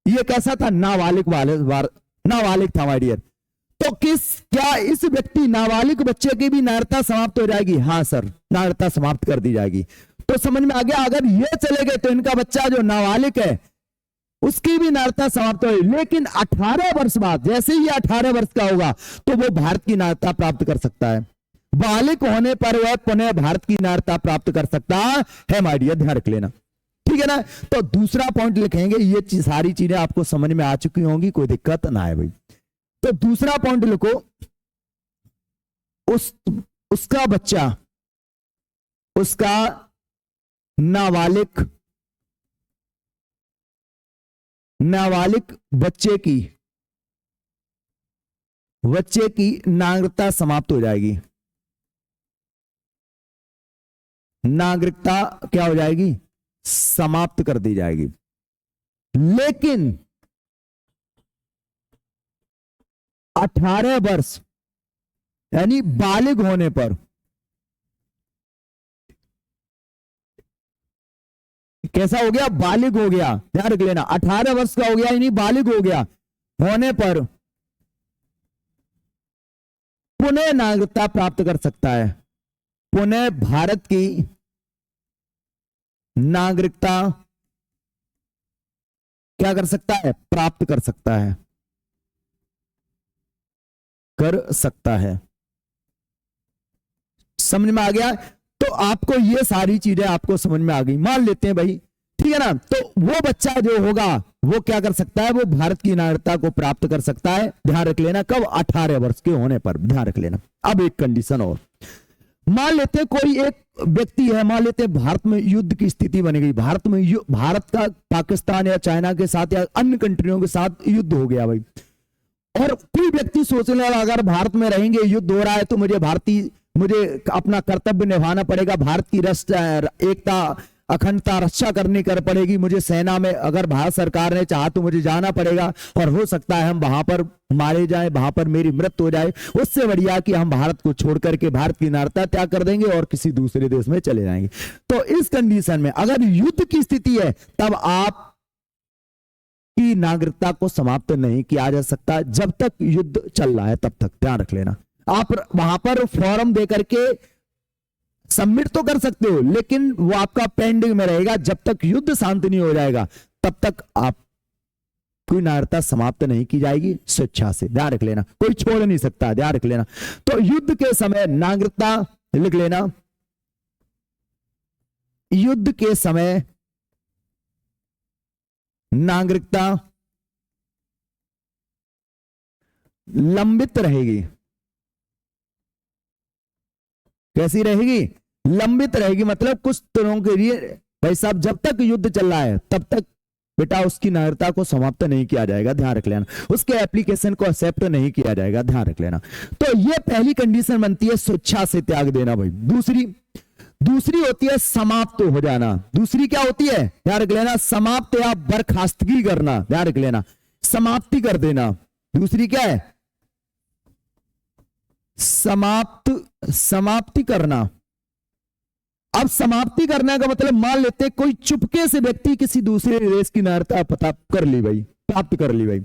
ये कैसा था? नाबालिग, नाबालिग था माय डियर। तो क्या इस व्यक्ति नाबालिग बच्चे की भी नागरिकता समाप्त हो जाएगी? हाँ सर, नागरिकता समाप्त कर दी जाएगी। तो समझ में आ गया, अगर ये चले गए तो इनका बच्चा जो नाबालिग है उसकी भी नागरिकता समाप्त होगी, लेकिन 18 वर्ष बाद, जैसे ही 18 वर्ष का होगा तो वो भारत की नागरिकता प्राप्त कर सकता है। बालिग होने पर वह पुनः भारत की नागरिकता प्राप्त कर सकता है माय डियर, ध्यान रख लेना, ठीक है ना। तो दूसरा पॉइंट लिखेंगे, ये सारी चीजें आपको समझ में आ चुकी होंगी, कोई दिक्कत ना है भाई। तो दूसरा पॉइंट लिखो, उसका बच्चा, उसका नाबालिग बच्चे की नागरिकता समाप्त हो जाएगी। नागरिकता क्या हो जाएगी? समाप्त कर दी जाएगी। लेकिन 18 वर्ष यानी बालिग होने पर, कैसा हो गया? बालिग हो गया, ध्यान रख लेना, 18 वर्ष का हो गया यानी बालिग हो गया, होने पर पुनः नागरिकता प्राप्त कर सकता है, पुनः भारत की नागरिकता क्या कर सकता है? प्राप्त कर सकता है, कर सकता है। समझ में आ गया? तो आपको ये सारी चीजें आपको समझ में आ गई, मान लेते हैं भाई, ठीक है ना। तो वो बच्चा जो होगा वो क्या कर सकता है? वो भारत की नागरिकता को प्राप्त कर सकता है, ध्यान रख लेना, कब? 18 वर्ष के होने पर, ध्यान रख लेना। अब एक कंडीशन और, मान लेते हैं कोई एक व्यक्ति है, मान लेते हैं भारत में युद्ध की स्थिति बनी गई, भारत का पाकिस्तान या चाइना के साथ या अन्य कंट्रियों के साथ युद्ध हो गया भाई, और कोई व्यक्ति सोचने लगा अगर भारत में रहेंगे, युद्ध हो रहा है, तो मुझे अपना कर्तव्य निभाना पड़ेगा, भारत की एकता अखंडता रक्षा करनी कर पड़ेगी, मुझे सेना में अगर भारत सरकार ने चाहा तो मुझे जाना पड़ेगा, और हो सकता है हम वहां पर मारे जाए, वहां पर मेरी मृत्यु हो जाए, उससे बढ़िया कि हम भारत को छोड़ करके भारत की नागरिकता त्याग कर देंगे और किसी दूसरे देश में चले जाएंगे। तो इस कंडीशन में अगर युद्ध की स्थिति है तब आप की नागरिकता को समाप्त नहीं किया जा सकता, जब तक युद्ध चल रहा है तब तक, ध्यान रख लेना। आप वहां पर फॉर्म दे करके सबमिट तो कर सकते हो, लेकिन वो आपका पेंडिंग में रहेगा, जब तक युद्ध शांत नहीं हो जाएगा तब तक आप कोई नागरिकता समाप्त नहीं की जाएगी स्वेच्छा से, ध्यान रख लेना, कोई छोड़ नहीं सकता, ध्यान रख लेना। तो युद्ध के समय नागरिकता लिख लेना, युद्ध के समय नागरिकता लंबित रहेगी। कैसी रहेगी? लंबित रहेगी, मतलब कुछ दिनों के लिए भाई साहब, जब तक युद्ध चल रहा है तब तक बेटा उसकी नागरिकता को समाप्त नहीं किया जाएगा, ध्यान रख लेना, उसके एप्लीकेशन को एक्सेप्ट नहीं किया जाएगा, ध्यान रख लेना। तो ये पहली कंडीशन बनती है स्वेच्छा से त्याग देना भाई। दूसरी होती है समाप्त हो जाना। दूसरी क्या होती है? ध्यान रख लेना, समाप्त या बर्खास्तगी करना, ध्यान रख लेना, समाप्ति कर देना। दूसरी क्या है? समाप्ति करना। अब समाप्ति करने का मतलब मान लेते कोई चुपके से व्यक्ति किसी दूसरे देश की नागरिकता प्राप्त कर ली भाई।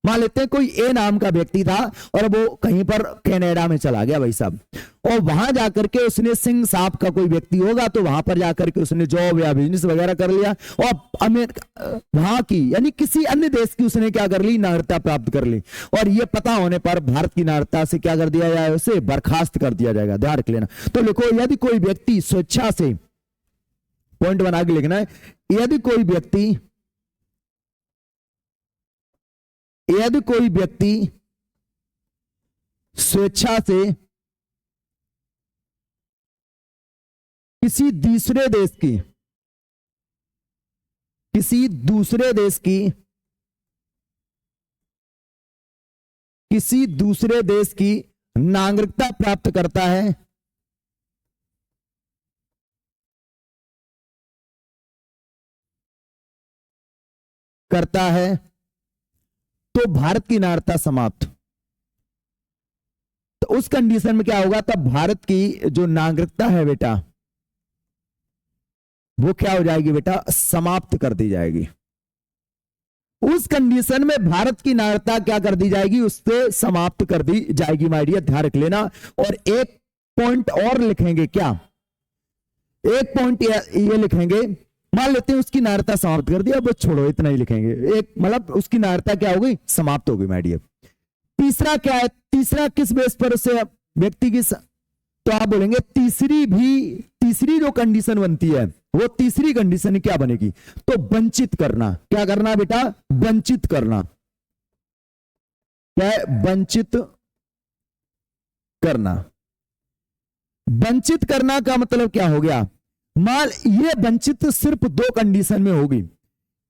मान लेते हैं कोई ए नाम का व्यक्ति था और वो कहीं पर कनाडा में चला गया भाई साहब, और वहां जाकर के उसने सिंह साहब का कोई व्यक्ति होगा तो वहां पर जाकर के उसने जॉब या बिजनेस वगैरह कर लिया, और अमेरिका वहां की यानी किसी अन्य देश की उसने क्या कर ली? नागरिकता प्राप्त कर ली। और ये पता होने पर भारत की नागरिकता से क्या कर दिया जाए? उसे बर्खास्त कर दिया जाएगा, ध्यान रख लेना। तो लिखो, यदि कोई व्यक्ति स्वेच्छा से, पॉइंट बना के लिखना है, यदि कोई व्यक्ति स्वेच्छा से किसी दूसरे देश की नागरिकता प्राप्त करता है तो भारत की नागरिकता समाप्त। तो उस कंडीशन में क्या होगा? तब भारत की जो नागरिकता है बेटा वो क्या हो जाएगी बेटा? समाप्त कर दी जाएगी। उस कंडीशन में भारत की नागरिकता क्या कर दी जाएगी? उससे समाप्त कर दी जाएगी माय डियर, ध्यान रख लेना। और एक पॉइंट और लिखेंगे, क्या एक पॉइंट ये लिखेंगे, मान लेते हैं उसकी नागरिकता समाप्त कर दिया, वो छोड़ो इतना ही लिखेंगे, एक मतलब उसकी नागरिकता क्या हो गई? समाप्त हो गई माय डियर। तीसरा क्या है? तीसरा किस बेस पर उसे व्यक्ति की तो आप बोलेंगे तीसरी जो कंडीशन बनती है वो तीसरी कंडीशन क्या बनेगी? तो वंचित करना। क्या करना बेटा? वंचित करना। क्या है? वंचित करना। वंचित करना का मतलब क्या हो गया? मान ये वंचित सिर्फ दो कंडीशन में होगी।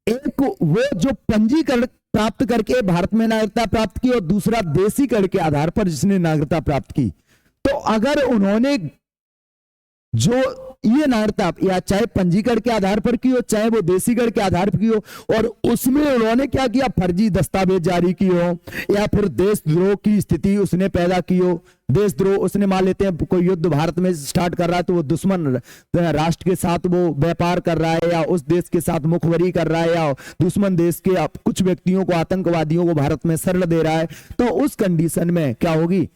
एक वो जो पंजीकरण प्राप्त करके भारत में नागरिकता प्राप्त की, और दूसरा देशीकरण के आधार पर जिसने नागरिकता प्राप्त की। तो अगर उन्होंने जो ये नागरिकता या चाहे पंजीकरण के आधार पर की हो, चाहे वो देशीकरण के आधार पर की हो, और उसमें उन्होंने क्या किया? फर्जी दस्तावेज जारी की हो, या फिर देशद्रोह की स्थिति उसने पैदा की हो। देशद्रोह उसने, मान लेते हैं कोई युद्ध भारत में स्टार्ट कर रहा है तो वो दुश्मन राष्ट्र के साथ वो व्यापार कर रहा है, या उस देश के साथ मुखबरी कर रहा है, या दुश्मन देश के कुछ व्यक्तियों को, आतंकवादियों को भारत में शरण दे रहा है। तो उस कंडीशन में क्या होगी?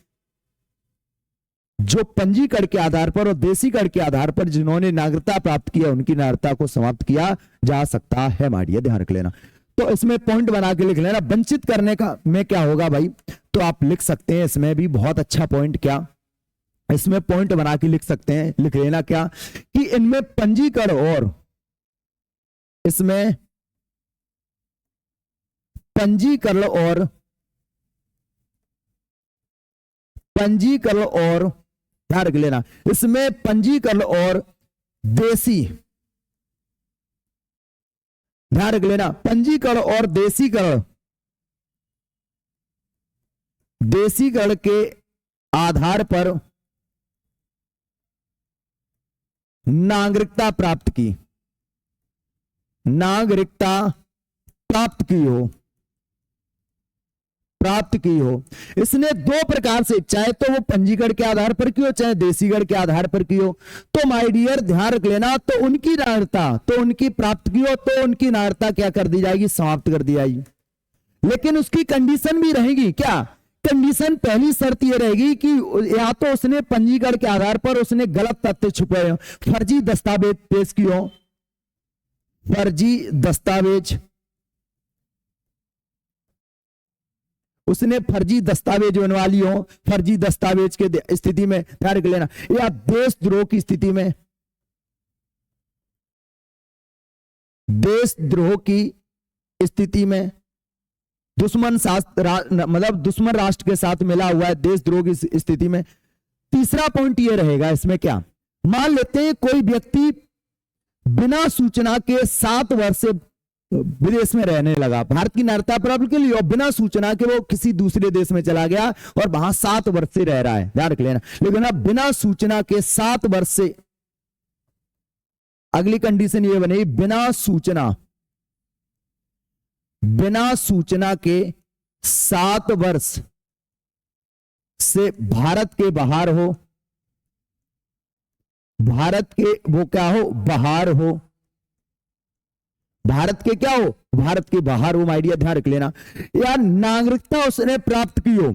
जो पंजीकरण के आधार पर और देशीकरण के आधार पर जिन्होंने नागरिकता प्राप्त किया उनकी नागरिकता को समाप्त किया जा सकता है मारिए, ध्यान रख लेना। तो इसमें पॉइंट बना के लिख लेना। वंचित करने का में क्या होगा भाई? तो आप लिख सकते हैं इसमें भी बहुत अच्छा पॉइंट, क्या इसमें पॉइंट बना के लिख सकते हैं, लिख लेना क्या कि इनमें पंजीकरण और इसमें पंजीकरण और ध्यान रख लेना, इसमें पंजीकरण और देशी, ध्यान रख लेना, पंजीकरण और देशीकरण के आधार पर नागरिकता प्राप्त की हो। इसने दो प्रकार से, चाहे तो वो पंजीकरण के आधार पर की हो, चाहे देशीकरण के आधार पर की हो। तो माय डियर ध्यान रख लेना, तो उनकी नागरिकता, तो उनकी प्राप्त की हो तो उनकी नागरिकता क्या कर दी जाएगी? समाप्त कर दी जाएगी। लेकिन उसकी कंडीशन भी रहेगी, क्या कंडीशन? पहली शर्त यह रहेगी कि या तो उसने पंजीकरण के आधार पर उसने गलत तथ्य छुपाए हो, फर्जी दस्तावेज पेश किए हो, फर्जी दस्तावेज उसने फर्जी दस्तावेज बनवा लिए हो, फर्जी दस्तावेज के स्थिति में ध्यान रख लेना, या देशद्रोह की स्थिति में, देशद्रोह की स्थिति में, दुश्मन मतलब दुश्मन राष्ट्र के साथ मिला हुआ है देशद्रोह की स्थिति में। तीसरा पॉइंट ये रहेगा इसमें, क्या मान लेते हैं कोई व्यक्ति बिना सूचना के 7 वर्ष से विदेश में रहने लगा, भारत की नागरिकता प्राप्त के लिए, और बिना सूचना के वो किसी दूसरे देश में चला गया और वहां 7 वर्ष से रह रहा है, ध्यान रख लेना। लेकिन अब बिना सूचना के 7 वर्ष से, अगली कंडीशन ये बनेगी बिना सूचना के 7 वर्ष से भारत के बाहर हो, भारत के वो क्या हो, बाहर हो, भारत के क्या हो, भारत के बाहर हो, आइडिया ध्यान रख लेना। या नागरिकता उसने प्राप्त की हो,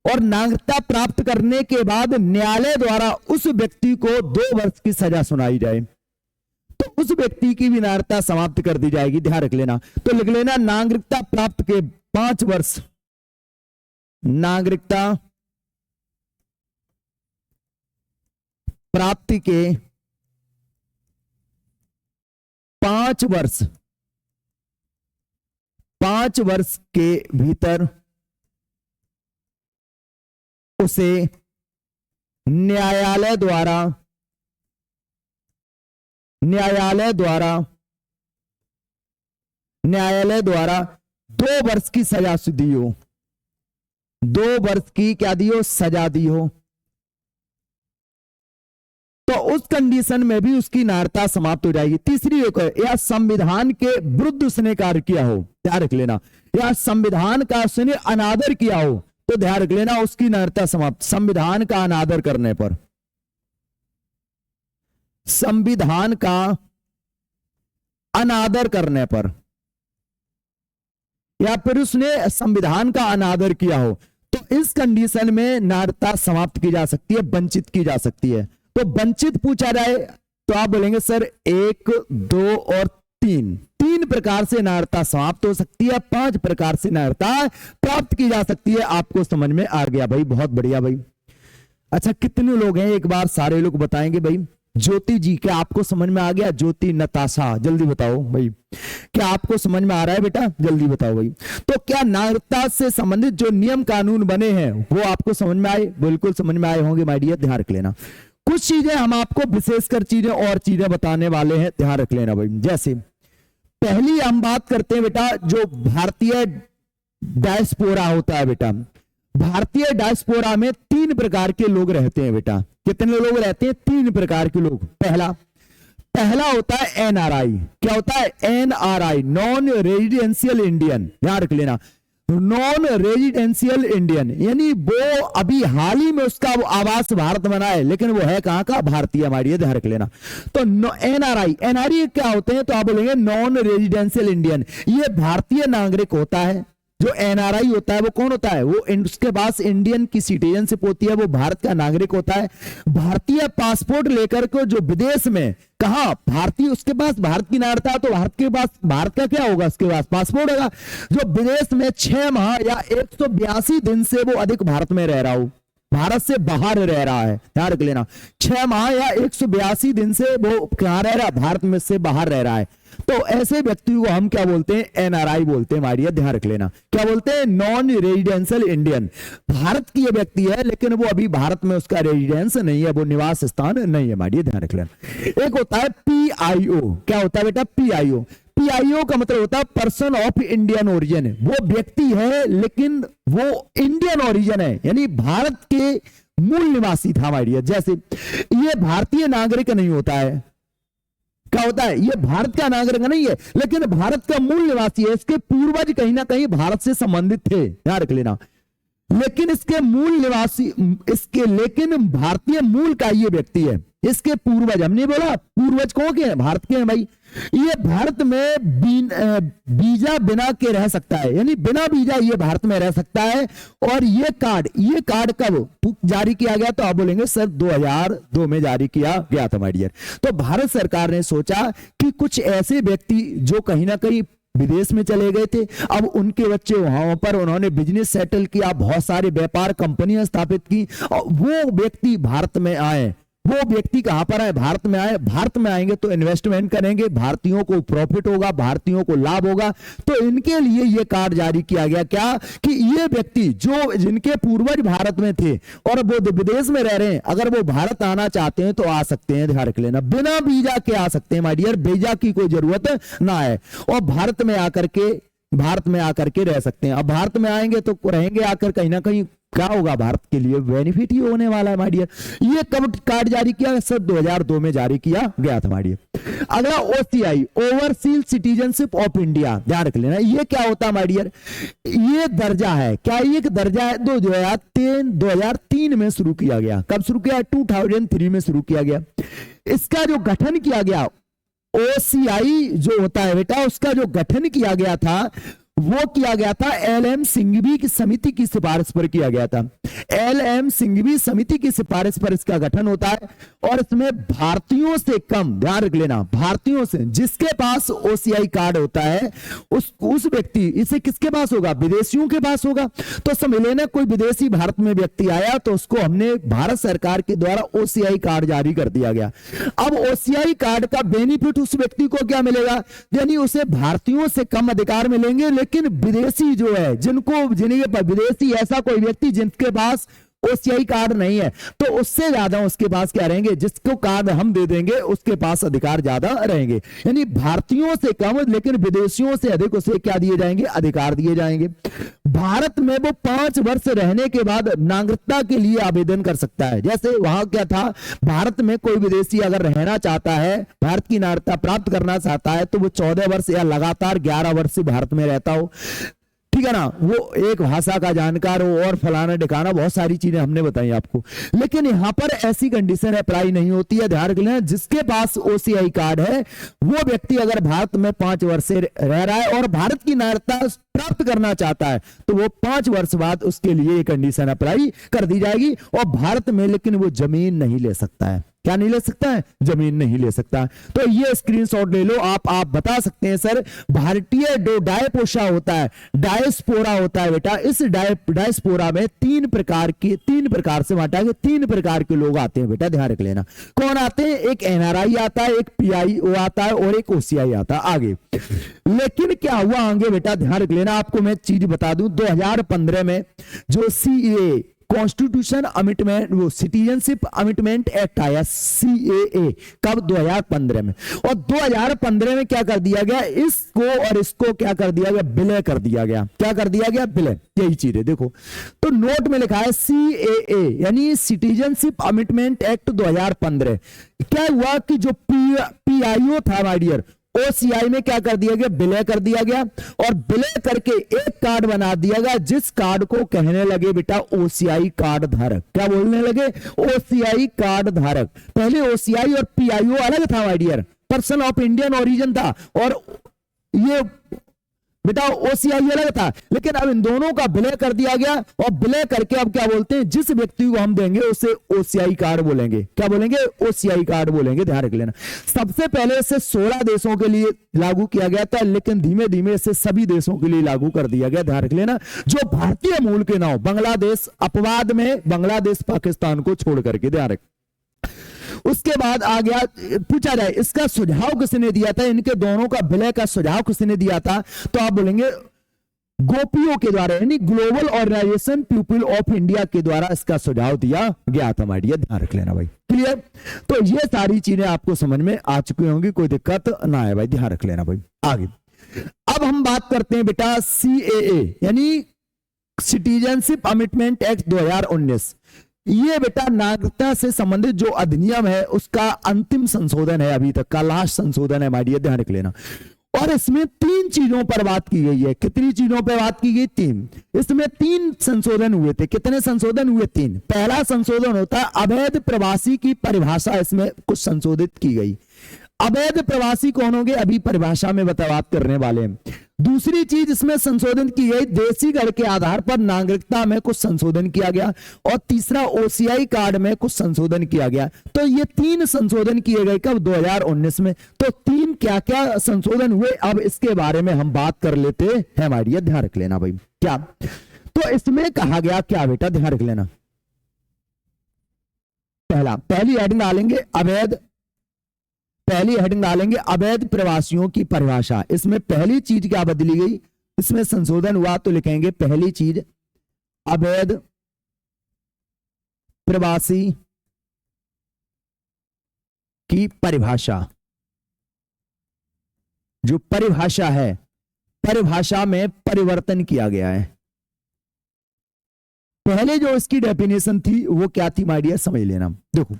और नागरिकता प्राप्त करने के बाद न्यायालय द्वारा उस व्यक्ति को 2 वर्ष की सजा सुनाई जाए, तो उस व्यक्ति की भी नागरिकता समाप्त कर दी जाएगी, ध्यान रख लेना। तो लिख लेना नागरिकता प्राप्त के 5 वर्ष, नागरिकता प्राप्ति के 5 वर्ष के भीतर उसे न्यायालय द्वारा 2 वर्ष की सजा दी हो, 2 वर्ष की क्या दी हो, सजा दी हो, तो उस कंडीशन में भी उसकी नागरिकता समाप्त हो जाएगी। तीसरी एक है, या संविधान के विरुद्ध उसने कार्य किया हो, ध्यान रख लेना, या संविधान का उसने अनादर किया हो, तो ध्यान रख लेना उसकी नागरिकता समाप्त। संविधान का अनादर करने पर, संविधान का अनादर करने पर, या फिर उसने संविधान का अनादर किया हो, तो इस कंडीशन में नागरिकता समाप्त की जा सकती है, वंचित की जा सकती है। तो वंचित पूछा जाए तो आप बोलेंगे सर 1, 2 और 3 प्रकार से नागरिकता समाप्त हो सकती है, 5 प्रकार से नागरिकता प्राप्त की जा सकती है। आपको समझ में आ गया भाई, बहुत बढ़िया भाई। अच्छा, कितने लोग हैं, एक बार सारे लोग बताएंगे भाई। ज्योति जी, क्या आपको समझ में आ गया? ज्योति, नताशा, जल्दी बताओ भाई, क्या आपको समझ में आ रहा है बेटा? जल्दी बताओ भाई। तो क्या नागरिकता से संबंधित जो नियम कानून बने हैं वो आपको समझ में आए? बिल्कुल समझ में आए होंगे माय डियर, ध्यान रख लेना। कुछ चीजें हम आपको विशेषकर चीजें और चीजें बताने वाले हैं, ध्यान रख लेना भाई। जैसे पहली हम बात करते हैं बेटा, जो भारतीय डायस्पोरा होता है बेटा, भारतीय डायस्पोरा में 3 प्रकार के लोग रहते हैं बेटा। कितने लोग रहते हैं? 3 प्रकार के लोग। पहला होता है एनआरआई। क्या होता है? एनआरआई, नॉन रेजिडेंशियल इंडियन, ध्यान रख लेना, नॉन रेजिडेंशियल इंडियन, यानी वो अभी हाल ही में उसका वो आवास भारत बना है, लेकिन वो है कहां का? भारतीय, हमारी, ध्यान रख लेना। तो एनआरआई क्या होते हैं? तो आप बोलेंगे नॉन रेजिडेंशियल इंडियन, ये भारतीय नागरिक होता है। जो एनआरआई होता है वो कौन होता है? वो उसके पास इंडियन की सिटीजनशिप होती है, वो भारत का नागरिक होता है। भारतीय पासपोर्ट लेकर के जो विदेश में, कहा भारतीय, उसके पास भारत की नागरिकता, तो भारत के पास, भारत का क्या होगा? उसके पास पासपोर्ट होगा। जो विदेश में 6 माह या 182 दिन से वो अधिक भारत में रह रहा हो, भारत से बाहर रह रहा है, ध्यान रख लेना, 6 माह या 182 दिन से वो कहां रह रहा है? भारत में से बाहर रह रहा है। तो ऐसे व्यक्ति को हम क्या बोलते हैं? एनआरआई बोलते हैं, मारिया, ध्यान रख लेना। क्या बोलते हैं? Non residential Indian. भारत की ये व्यक्ति है, लेकिन वो अभी भारत में उसका रेजिडेंस नहीं है, वो निवास स्थान नहीं है, मारिया, ध्यान रख लेना। एक होता है पीआईओ। क्या होता है बेटा? पीआईओ। पीआईओ का मतलब होता है पर्सन ऑफ इंडियन ओरिजिन। वो व्यक्ति है लेकिन वो इंडियन ओरिजिन है, यानी भारत के मूल निवासी था, मारिया। जैसे ये भारतीय नागरिक नहीं होता है, क्या होता है? ये भारत का नागरिक नहीं है, लेकिन भारत का मूल निवासी है। इसके पूर्वज कहीं ना कहीं भारत से संबंधित थे, ध्यान रख लेना, लेकिन इसके मूल निवासी, लेकिन भारतीय मूल का ये व्यक्ति है। इसके पूर्वज, हमने बोला पूर्वज कौन के हैं? भारत के हैं भाई। ये भारत में वीजा बिना के रह सकता है, यानी बिना वीजा ये भारत में रह सकता है। और ये कार्ड कब जारी किया गया? तो आप बोलेंगे सर 2002 में जारी किया गया था, माय डियर। तो भारत सरकार ने सोचा कि कुछ ऐसे व्यक्ति जो कहीं ना कहीं विदेश में चले गए थे। अब उनके बच्चे वहां पर उन्होंने बिजनेस सेटल किया, बहुत सारे व्यापार कंपनियां स्थापित की, और वो व्यक्ति भारत में आए। वो व्यक्ति कहां पर आए? भारत में आए। भारत में आएंगे तो इन्वेस्टमेंट करेंगे, भारतीयों को प्रॉफिट होगा, भारतीयों को लाभ होगा। तो इनके लिए ये कार्ड जारी किया गया, क्या कि ये व्यक्ति जो जिनके पूर्वज भारत में थे और वो विदेश में रह रहे हैं, अगर वो भारत आना चाहते हैं तो आ सकते हैं, ध्यान रख लेना, बिना वीजा के आ सकते हैं माय डियर, वीजा की कोई जरूरत ना है, और भारत में आकर के रह सकते हैं। अब भारत में आएंगे तो रहेंगे आकर, कहीं ना कहीं क्या होगा, भारत के लिए बेनिफिट ही होने वाला है माय डियर। ये कब कार्ड जारी किया? सर 2002 में जारी किया गया था माय डियर। अगला OCI, overseas citizenship of India, ध्यान रख लेना, ये क्या होता है माय डियर? ये दर्जा है, क्या ये एक दर्जा है? 2003 में शुरू किया गया। कब शुरू किया? 2003 में शुरू किया गया। इसका जो गठन किया गया, ओसीआई जो होता है बेटा, उसका जो गठन किया गया था वो किया गया था एल.एम. सिंघवी की समिति की सिफारिश पर किया गया था। एल.एम. सिंघवी समिति की सिफारिश पर इसका गठन होता है, और इसमें भारतीयों से कम, ध्यान रख लेना, भारतीयों से, जिसके पास ओसीआई कार्ड होता है उस व्यक्ति, इसे किसके पास होगा? विदेशियों के पास होगा। तो समझ लेना, कोई विदेशी भारत में व्यक्ति आया तो उसको हमने भारत सरकार के द्वारा ओसीआई कार्ड जारी कर दिया गया। अब ओसीआई कार्ड का बेनिफिट उस व्यक्ति को क्या मिलेगा? यानी उसे भारतीयों से कम अधिकार मिलेंगे, लेकिन विदेशी जो है, जिनके विदेशी ऐसा कोई व्यक्ति जिनके पास ओसीआई कार्ड नहीं है, तो उससे ज्यादा उसके पास क्या रहेंगे? जिसको कार्ड हम दे देंगे उसके पास अधिकार ज्यादा रहेंगे। यानी भारतीयों से कम लेकिन विदेशियों से अधिक उसे क्या दिए जाएंगे? अधिकार दिए जाएंगे। भारत में वो 5 वर्ष रहने के बाद नागरिकता के लिए आवेदन कर सकता है। जैसे वहां क्या था, भारत में कोई विदेशी अगर रहना चाहता है, भारत की नागरिकता प्राप्त करना चाहता है, तो वो 14 वर्ष या लगातार 11 वर्ष से भारत में रहता हो, ठीक है ना, वो एक भाषा का जानकार हो और फलाना ठिकाना, बहुत सारी चीजें हमने बताई आपको। लेकिन यहां पर ऐसी कंडीशन अप्लाई नहीं होती है, ध्यान रख लेना। जिसके पास ओसीआई कार्ड है वो व्यक्ति अगर भारत में 5 वर्ष से रह रहा है और भारत की नागरिकता प्राप्त करना चाहता है, तो वो 5 वर्ष बाद उसके लिए कंडीशन अप्लाई कर दी जाएगी। और भारत में लेकिन वो जमीन नहीं ले सकता है। क्या नहीं ले सकता है? जमीन नहीं ले सकता। तो ये स्क्रीनशॉट ले लो। आप बता सकते हैं सर, भारतीय डायस्पोरा होता है, डायस्पोरा होता है बेटा। इस डायस्पोरा में 3 प्रकार से बांटा गया, 3 प्रकार के लोग आते हैं बेटा, ध्यान रख लेना। कौन आते हैं? एक एनआरआई आता है, एक पीआईओ आता है और एक ओसीआई आता है। आगे लेकिन क्या हुआ आगे बेटा, ध्यान रख लेना। आपको मैं चीज बता दूं, 2015 में जो सीएए कॉन्स्टिट्यूशन अमेंडमेंट, वो सिटीजनशिप अमेंडमेंट एक्ट आया, सीएए, कब? 2015 में। और 2015 में क्या कर दिया गया? इसको और इसको क्या कर दिया गया? विलय कर दिया गया। क्या कर दिया गया? विलय। यही चीज है, देखो तो नोट में लिखा है सीएए यानी सिटीजनशिप अमेंडमेंट एक्ट 2015। क्या हुआ कि जो पीआईओ था माय डियर, ओसीआई में क्या कर दिया गया? विलय कर दिया गया, और विलय करके एक कार्ड बना दिया गया, जिस कार्ड को कहने लगे बेटा ओसीआई कार्ड धारक। क्या बोलने लगे? ओसीआई कार्ड धारक। पहले ओसीआई और पीआईओ अलग था my dear, person of Indian origin था, और ये बेटा ओसीआई अलग था। लेकिन अब इन दोनों का विलय कर दिया गया, और विलय करके अब क्या बोलते हैं? जिस व्यक्ति को हम देंगे उसे ओसीआई कार्ड बोलेंगे। क्या बोलेंगे? ओसीआई कार्ड बोलेंगे, ध्यान रख लेना। सबसे पहले इसे 16 देशों के लिए लागू किया गया था, लेकिन धीमे धीमे इसे सभी देशों के लिए लागू कर दिया गया, ध्यान रख लेना, जो भारतीय मूल के ना हो। बांग्लादेश अपवाद में, बांग्लादेश पाकिस्तान को छोड़ करके, ध्यान रख। उसके बाद आ गया, पूछा जाए इसका सुझाव किसने दिया था, इनके दोनों का विलय का सुझाव किसने दिया था, तो आप बोलेंगे गोपियों के द्वारा, यानी global organization people of India के द्वारा इसका सुझाव दिया गया था माय डियर, ध्यान रख लेना भाई। क्लियर? तो ये सारी चीजें आपको समझ में आ चुकी होंगी, कोई दिक्कत ना है भाई, ध्यान रख लेना भाई। आगे अब हम बात करते हैं बेटा सीएए यानी सिटीजनशिप अमेंडमेंट एक्ट 2019। ये बेटा नागरिकता से संबंधित जो अधिनियम है उसका अंतिम संशोधन है, अभी तक का लास्ट संशोधन है माय डियर, ध्यान रख लेना। और इसमें 3 चीजों पर बात की गई है। कितनी चीजों पर बात की गई? 3। इसमें 3 संशोधन हुए थे। कितने संशोधन हुए? 3। पहला संशोधन होता है अवैध प्रवासी की परिभाषा, इसमें कुछ संशोधित की गई। अवैध प्रवासी कौन होंगे, अभी परिभाषा में बात करने वाले हैं। दूसरी चीज इसमें संशोधन की गई, देशी घर के आधार पर नागरिकता में कुछ संशोधन किया गया, और तीसरा ओसीआई कार्ड में कुछ संशोधन किया गया। तो ये 3 संशोधन किए गए कब? 2019 में। तो 3 क्या क्या संशोधन हुए, अब इसके बारे में हम बात कर लेते हैं माय डियर, ध्यान रख लेना भाई। क्या तो इसमें कहा गया क्या बेटा, ध्यान रख लेना। पहली हेडिंग डालेंगे अवैध, पहली हेडिंग डालेंगे अवैध प्रवासियों की परिभाषा। इसमें पहली चीज क्या बदली गई, इसमें संशोधन हुआ, तो लिखेंगे पहली चीज अवैध प्रवासी की परिभाषा। जो परिभाषा है, परिभाषा में परिवर्तन किया गया है। पहले जो इसकी डेफिनेशन थी वो क्या थी माय डियर, समझ लेना। देखो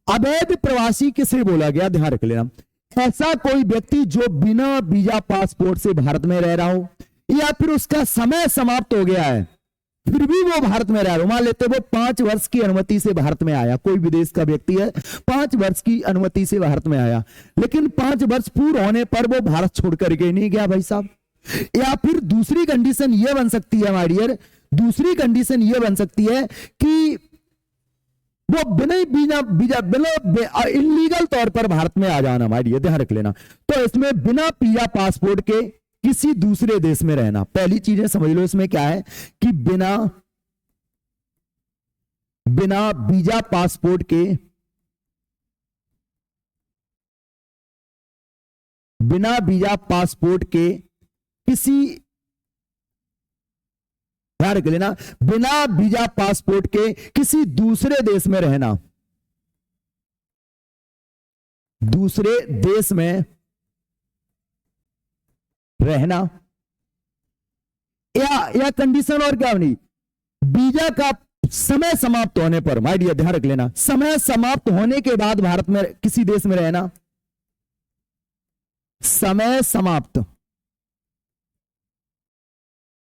अवैध प्रवासी किसे बोला गया, ध्यान रख लेना। ऐसा कोई व्यक्ति जो बिना वीजा पासपोर्ट से भारत में रह रहा हो, या फिर उसका समय समाप्त हो गया है फिर भी वो भारत में रह रहा हो। मान लेते वो 5 वर्ष की अनुमति से भारत में आया, कोई विदेश का व्यक्ति है 5 वर्ष की अनुमति से भारत में आया, लेकिन 5 वर्ष पूर्ण होने पर वो भारत छोड़ करके नहीं गया भाई साहब। या फिर दूसरी कंडीशन ये बन सकती है माय डियर, दूसरी कंडीशन ये बन सकती है कि वो बिना इलीगल तौर पर भारत में आ जाना माय डियर, ध्यान रख लेना। तो इसमें बिना वीजा पासपोर्ट के किसी दूसरे देश में रहना। पहली चीजें समझ लो इसमें क्या है कि बिना वीजा पासपोर्ट के, बिना वीजा पासपोर्ट के किसी, ध्यान रख लेना, बिना वीजा पासपोर्ट के किसी दूसरे देश में रहना, दूसरे देश में रहना। या कंडीशन और क्या बनी, वीजा का समय समाप्त होने पर, माय डियर ध्यान रख लेना, समय समाप्त होने के बाद भारत में किसी देश में रहना। समय समाप्त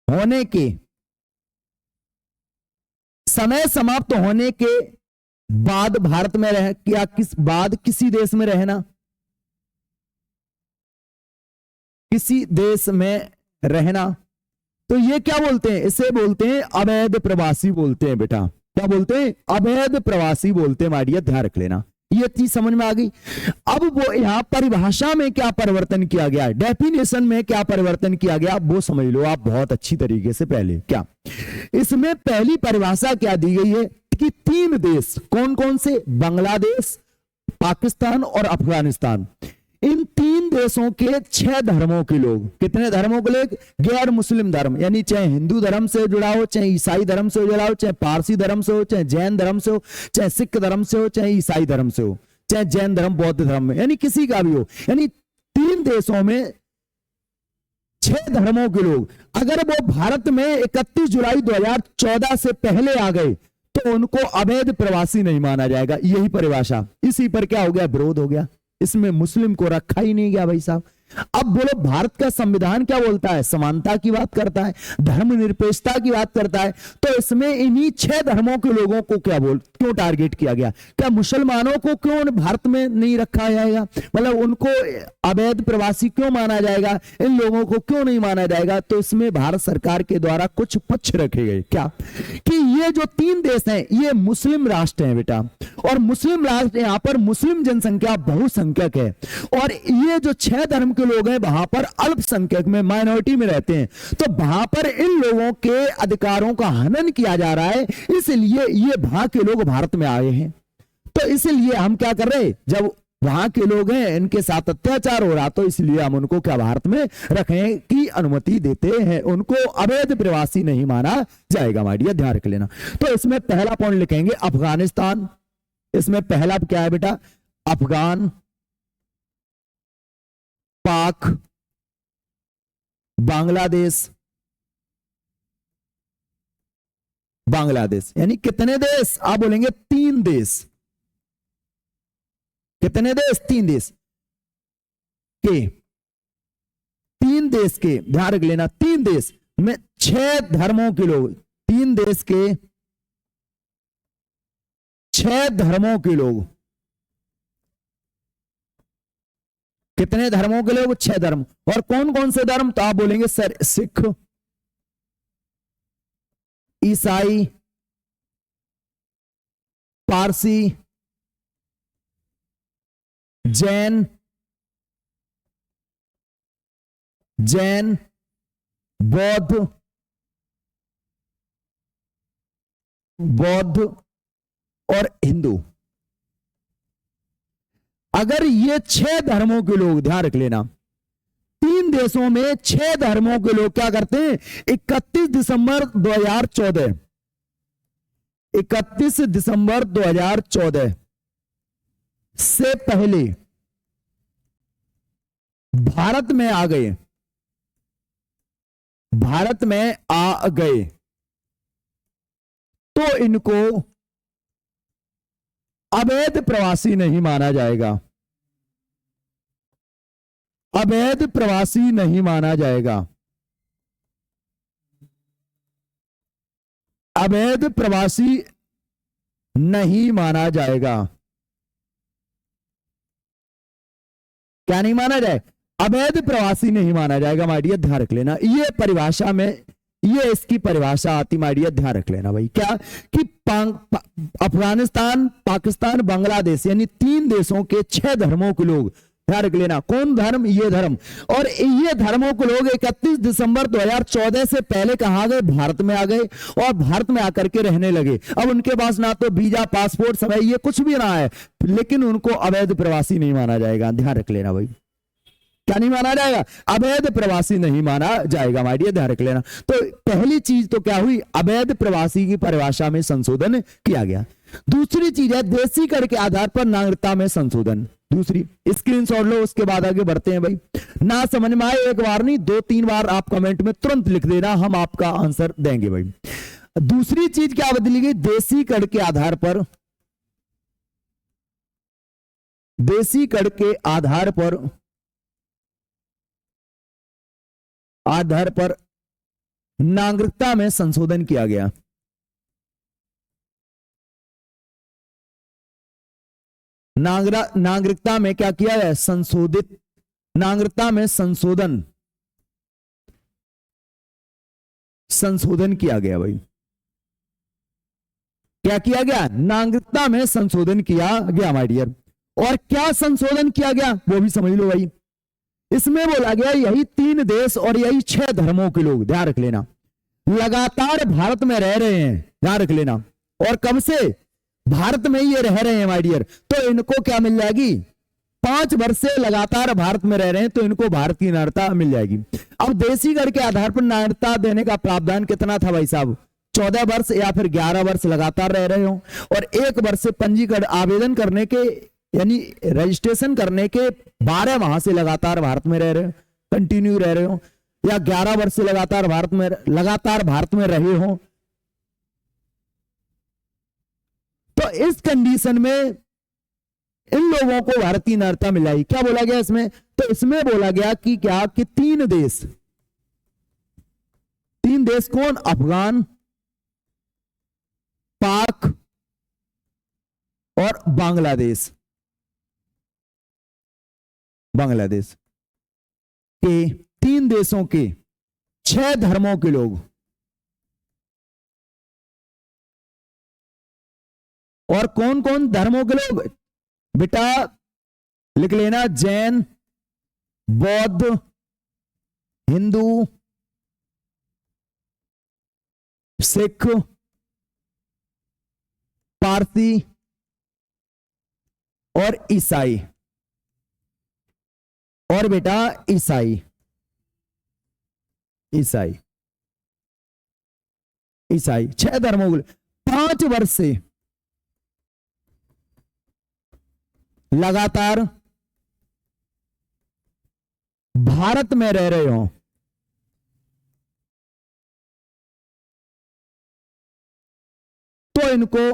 होने के, समय समाप्त होने के बाद भारत में रह, या बाद किसी देश में रहना, किसी देश में रहना। तो ये क्या बोलते हैं, इसे बोलते हैं अवैध प्रवासी बोलते हैं बेटा। क्या बोलते हैं, अवैध प्रवासी बोलते हैं माय डियर, ध्यान रख लेना। ये चीज समझ में आ गई। अब वो यहां परिभाषा में क्या परिवर्तन किया गया, डेफिनेशन में क्या परिवर्तन किया गया, वो समझ लो आप बहुत अच्छी तरीके से। पहले क्या इसमें पहली परिभाषा क्या दी गई है कि 3 देश, कौन कौन से, बांग्लादेश, पाकिस्तान और अफगानिस्तान, इन 3 देशों के 6 धर्मों के लोग, कितने धर्मों के लोग, गैर मुस्लिम धर्म, यानी चाहे हिंदू धर्म से जुड़ा हो, चाहे ईसाई धर्म से जुड़ा हो, चाहे पारसी धर्म से हो, चाहे जैन धर्म से हो, चाहे सिख धर्म से हो, चाहे ईसाई धर्म से हो, चाहे जैन धर्म बौद्ध धर्म में, यानी किसी का भी हो, यानी 3 देशों में 6 धर्मों के लोग अगर वो भारत में 31 जुलाई 2014 से पहले आ गए तो उनको अवैध प्रवासी नहीं माना जाएगा। यही परिभाषा, इसी पर क्या हो गया, विरोध हो गया। इसमें मुस्लिम को रखा ही नहीं गया भाई साहब। अब बोलो भारत का संविधान क्या बोलता है, समानता की बात करता है, धर्मनिरपेक्षता की बात करता है। तो इसमें इन्हीं 6 धर्मों के लोगों को क्यों टारगेट किया गया, क्या मुसलमानों को क्यों भारत में नहीं रखा जाएगा, मतलब उनको अवैध प्रवासी क्यों माना जाएगा, इन लोगों को क्यों नहीं माना जाएगा। तो इसमें भारत सरकार के द्वारा कुछ पक्ष रखे गए, क्या कि ये जो 3 देश हैं ये मुस्लिम राष्ट्र हैं बेटा, और मुस्लिम राष्ट्र, यहां पर मुस्लिम जनसंख्या बहुसंख्यक है, और ये जो 6 धर्म के लोग हैं वहां पर अल्पसंख्यक में, माइनॉरिटी में रहते हैं। तो वहां पर इन लोगों के अधिकारों का हनन किया जा रहा है, इसलिए ये वहां के लोग भारत में आए हैं। तो इसलिए हम क्या कर रहे हैं, जब वहां के लोग हैं इनके साथ अत्याचार हो रहा, तो इसलिए हम उनको क्या भारत में रखने की अनुमति देते हैं, उनको अवैध प्रवासी नहीं माना जाएगा माय डियर, ध्यान रख लेना। तो इसमें पहला पॉइंट लिखेंगे अफगानिस्तान। इसमें पहला क्या है बेटा, अफगान, पाक, बांग्लादेश, बांग्लादेश, यानी कितने देश, आप बोलेंगे 3 देश। कितने देश, 3 देश के, 3 देश के, ध्यान रख लेना, 3 देश में 6 धर्मों के लोग, 3 देश के 6 धर्मों के लोग, कितने धर्मों के लोग, 6 धर्म। और कौन कौन से धर्म, तो आप बोलेंगे सर सिख, ईसाई, पारसी, जैन जैन, बौद्ध और हिंदू। अगर ये 6 धर्मों के लोग, ध्यान रख लेना, 3 देशों में 6 धर्मों के लोग क्या करते हैं, 31 दिसंबर 2014, 31 दिसंबर 2014 से पहले भारत में आ गए, भारत में आ गए, तो इनको अवैध प्रवासी नहीं माना जाएगा, अवैध प्रवासी नहीं माना जाएगा, अवैध प्रवासी नहीं माना जाएगा। क्या नहीं माना जाए, अवैध प्रवासी नहीं माना जाएगा। माय डियर ध्यान रख लेना, ये परिभाषा में, ये इसकी परिभाषा आती, माय डियर ध्यान रख लेना भाई, क्या कि अफगानिस्तान, पाकिस्तान, बांग्लादेश यानी 3 देशों के 6 धर्मों के लोग, ध्यान रख लेना, कौन धर्म, ये धर्म, और ये धर्मों के लोग 31 दिसंबर 2014 से पहले कहां गए, भारत में आ गए और भारत में आकर के रहने लगे। अब उनके पास ना तो वीजा, पासपोर्ट, सब ये कुछ भी ना है, लेकिन उनको अवैध प्रवासी नहीं माना जाएगा। ध्यान रख लेना भाई, क्या नहीं माना जाएगा, अवैध प्रवासी नहीं माना जाएगा। माय डियर ध्यान रख लेना। तो पहली चीज तो क्या हुई, अवैध प्रवासी की परिभाषा में संशोधन किया गया। दूसरी चीज है देशी कर के आधार पर नागरिकता में संशोधन। दूसरी स्क्रीनशॉट लो, उसके बाद आगे बढ़ते हैं भाई। ना समझ में आए एक बार नहीं, 2-3 बार आप कमेंट में तुरंत लिख देना, हम आपका आंसर देंगे भाई। दूसरी चीज क्या बदली गई, देशी कर के आधार पर, देशी कर के आधार पर नागरिकता में संशोधन किया गया। नागरिकता में क्या किया है, संशोधित, नागरिकता में संशोधन किया गया भाई। क्या किया गया, नागरिकता में संशोधन किया गया माय डियर। और क्या संशोधन किया गया वो भी समझ लो भाई। इसमें बोला गया यही 3 देश और यही 6 धर्मों के लोग, ध्यान रख लेना, लगातार भारत में रह रहे हैं, ध्यान रख लेना, और कब से, भारत में ये रह रहे हैं माय डियर, तो इनको क्या मिल जाएगी, 5 वर्ष से लगातार भारत में रह रहे हैं तो इनको भारत की नागरिकता मिल जाएगी। अब देशी कर के आधार पर नागरिकता देने का प्रावधान कितना था भाई साहब, 14 वर्ष या फिर 11 वर्ष लगातार रह रहे हो, और 1 वर्ष से पंजीकरण आवेदन करने के यानी रजिस्ट्रेशन करने के 12 माह से लगातार भारत में रह रहे हो, कंटिन्यू रह रहे हो, या 11 वर्ष से लगातार भारत में रहे हो, तो इस कंडीशन में इन लोगों को भारतीय नागरिकता मिलाई। क्या बोला गया इसमें, तो इसमें बोला गया कि क्या कि 3 देश कौन, अफगान, पाक और बांग्लादेश के 3 देशों के 6 धर्मों के लोग, और कौन कौन धर्मों के लोग बेटा लिख लेना, जैन, बौद्ध, हिंदू, सिख, पारसी और ईसाई, और बेटा ईसाई 6 धर्मों के 5 वर्ष से लगातार भारत में रह रहे हो, तो इनको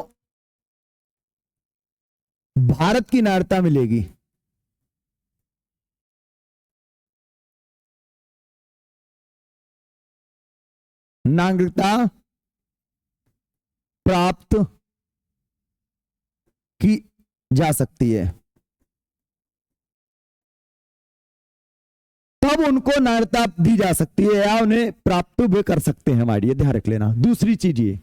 भारत की नागरिकता मिलेगी। नागरिकता प्राप्त की जा सकती है, तब उनको नागरिकता दी जा सकती है या उन्हें प्राप्त भी कर सकते हैं माय डियर, ध्यान रख लेना। दूसरी चीज ये,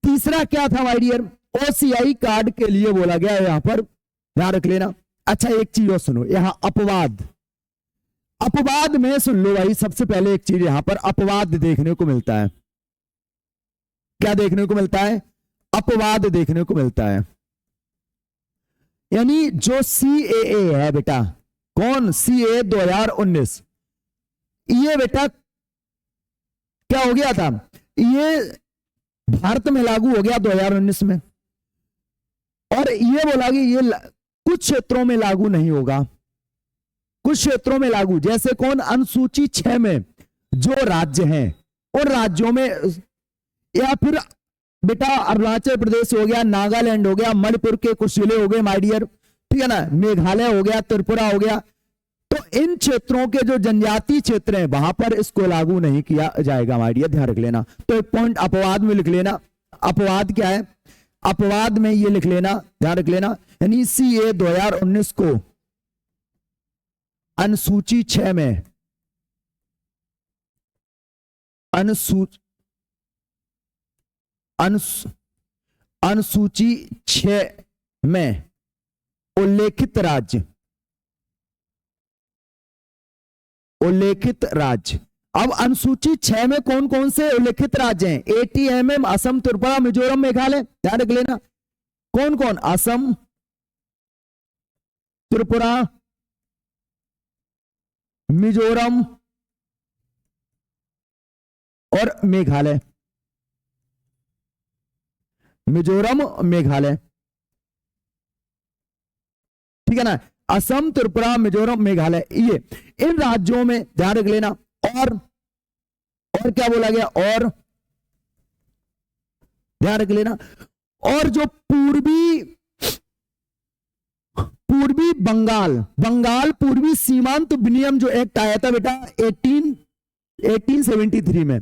तीसरा क्या था माय डियर, ओसीआई कार्ड के लिए बोला गया यहां पर, ध्यान रख लेना। अच्छा एक चीज और सुनो, यहां अपवाद, अपवाद में सुन लो भाई, सबसे पहले एक चीज यहां पर अपवाद देखने को मिलता है। क्या देखने को मिलता है? अपवाद देखने को मिलता है। यानी जो CAA है बेटा, कौन? CAA 2019, ये बेटा क्या हो गया था? ये भारत में लागू हो गया 2019 में, और ये बोला कि ये कुछ क्षेत्रों में लागू नहीं होगा, कुछ क्षेत्रों में लागू, जैसे कौन? अनुसूची 6 में जो राज्य हैं उन राज्यों में, या फिर बेटा अरुणाचल प्रदेश हो गया, नागालैंड हो गया, मणिपुर के कुछ जिले हो गए माय डियर, ठीक है ना, मेघालय हो गया, त्रिपुरा हो गया, तो इन क्षेत्रों के जो जनजातीय क्षेत्र हैं वहां पर इसको लागू नहीं किया जाएगा माय डियर, ध्यान रख लेना। तो एक पॉइंट अपवाद में लिख लेना। अपवाद क्या है? अपवाद में ये लिख लेना, ध्यान रख लेना। यानी CAA 2019 को अनुसूची 6 में, अनुसूची 6 में उल्लेखित राज्य, उल्लेखित राज्य। अब अनुसूची 6 में कौन कौन से उल्लेखित राज्य हैं? ATMM, असम, त्रिपुरा, मिजोरम, मेघालय, ध्यान रख लेना। कौन कौन? असम, त्रिपुरा, मिजोरम और मेघालय। मिजोरम, मेघालय, ठीक है ना, असम, त्रिपुरा, मिजोरम, मेघालय, ये इन राज्यों में ध्यान रख लेना। और क्या बोला गया? और ध्यान रख लेना। और जो पूर्वी बंगाल पूर्वी सीमांत विनियम जो एक्ट आया था बेटा 1873 में,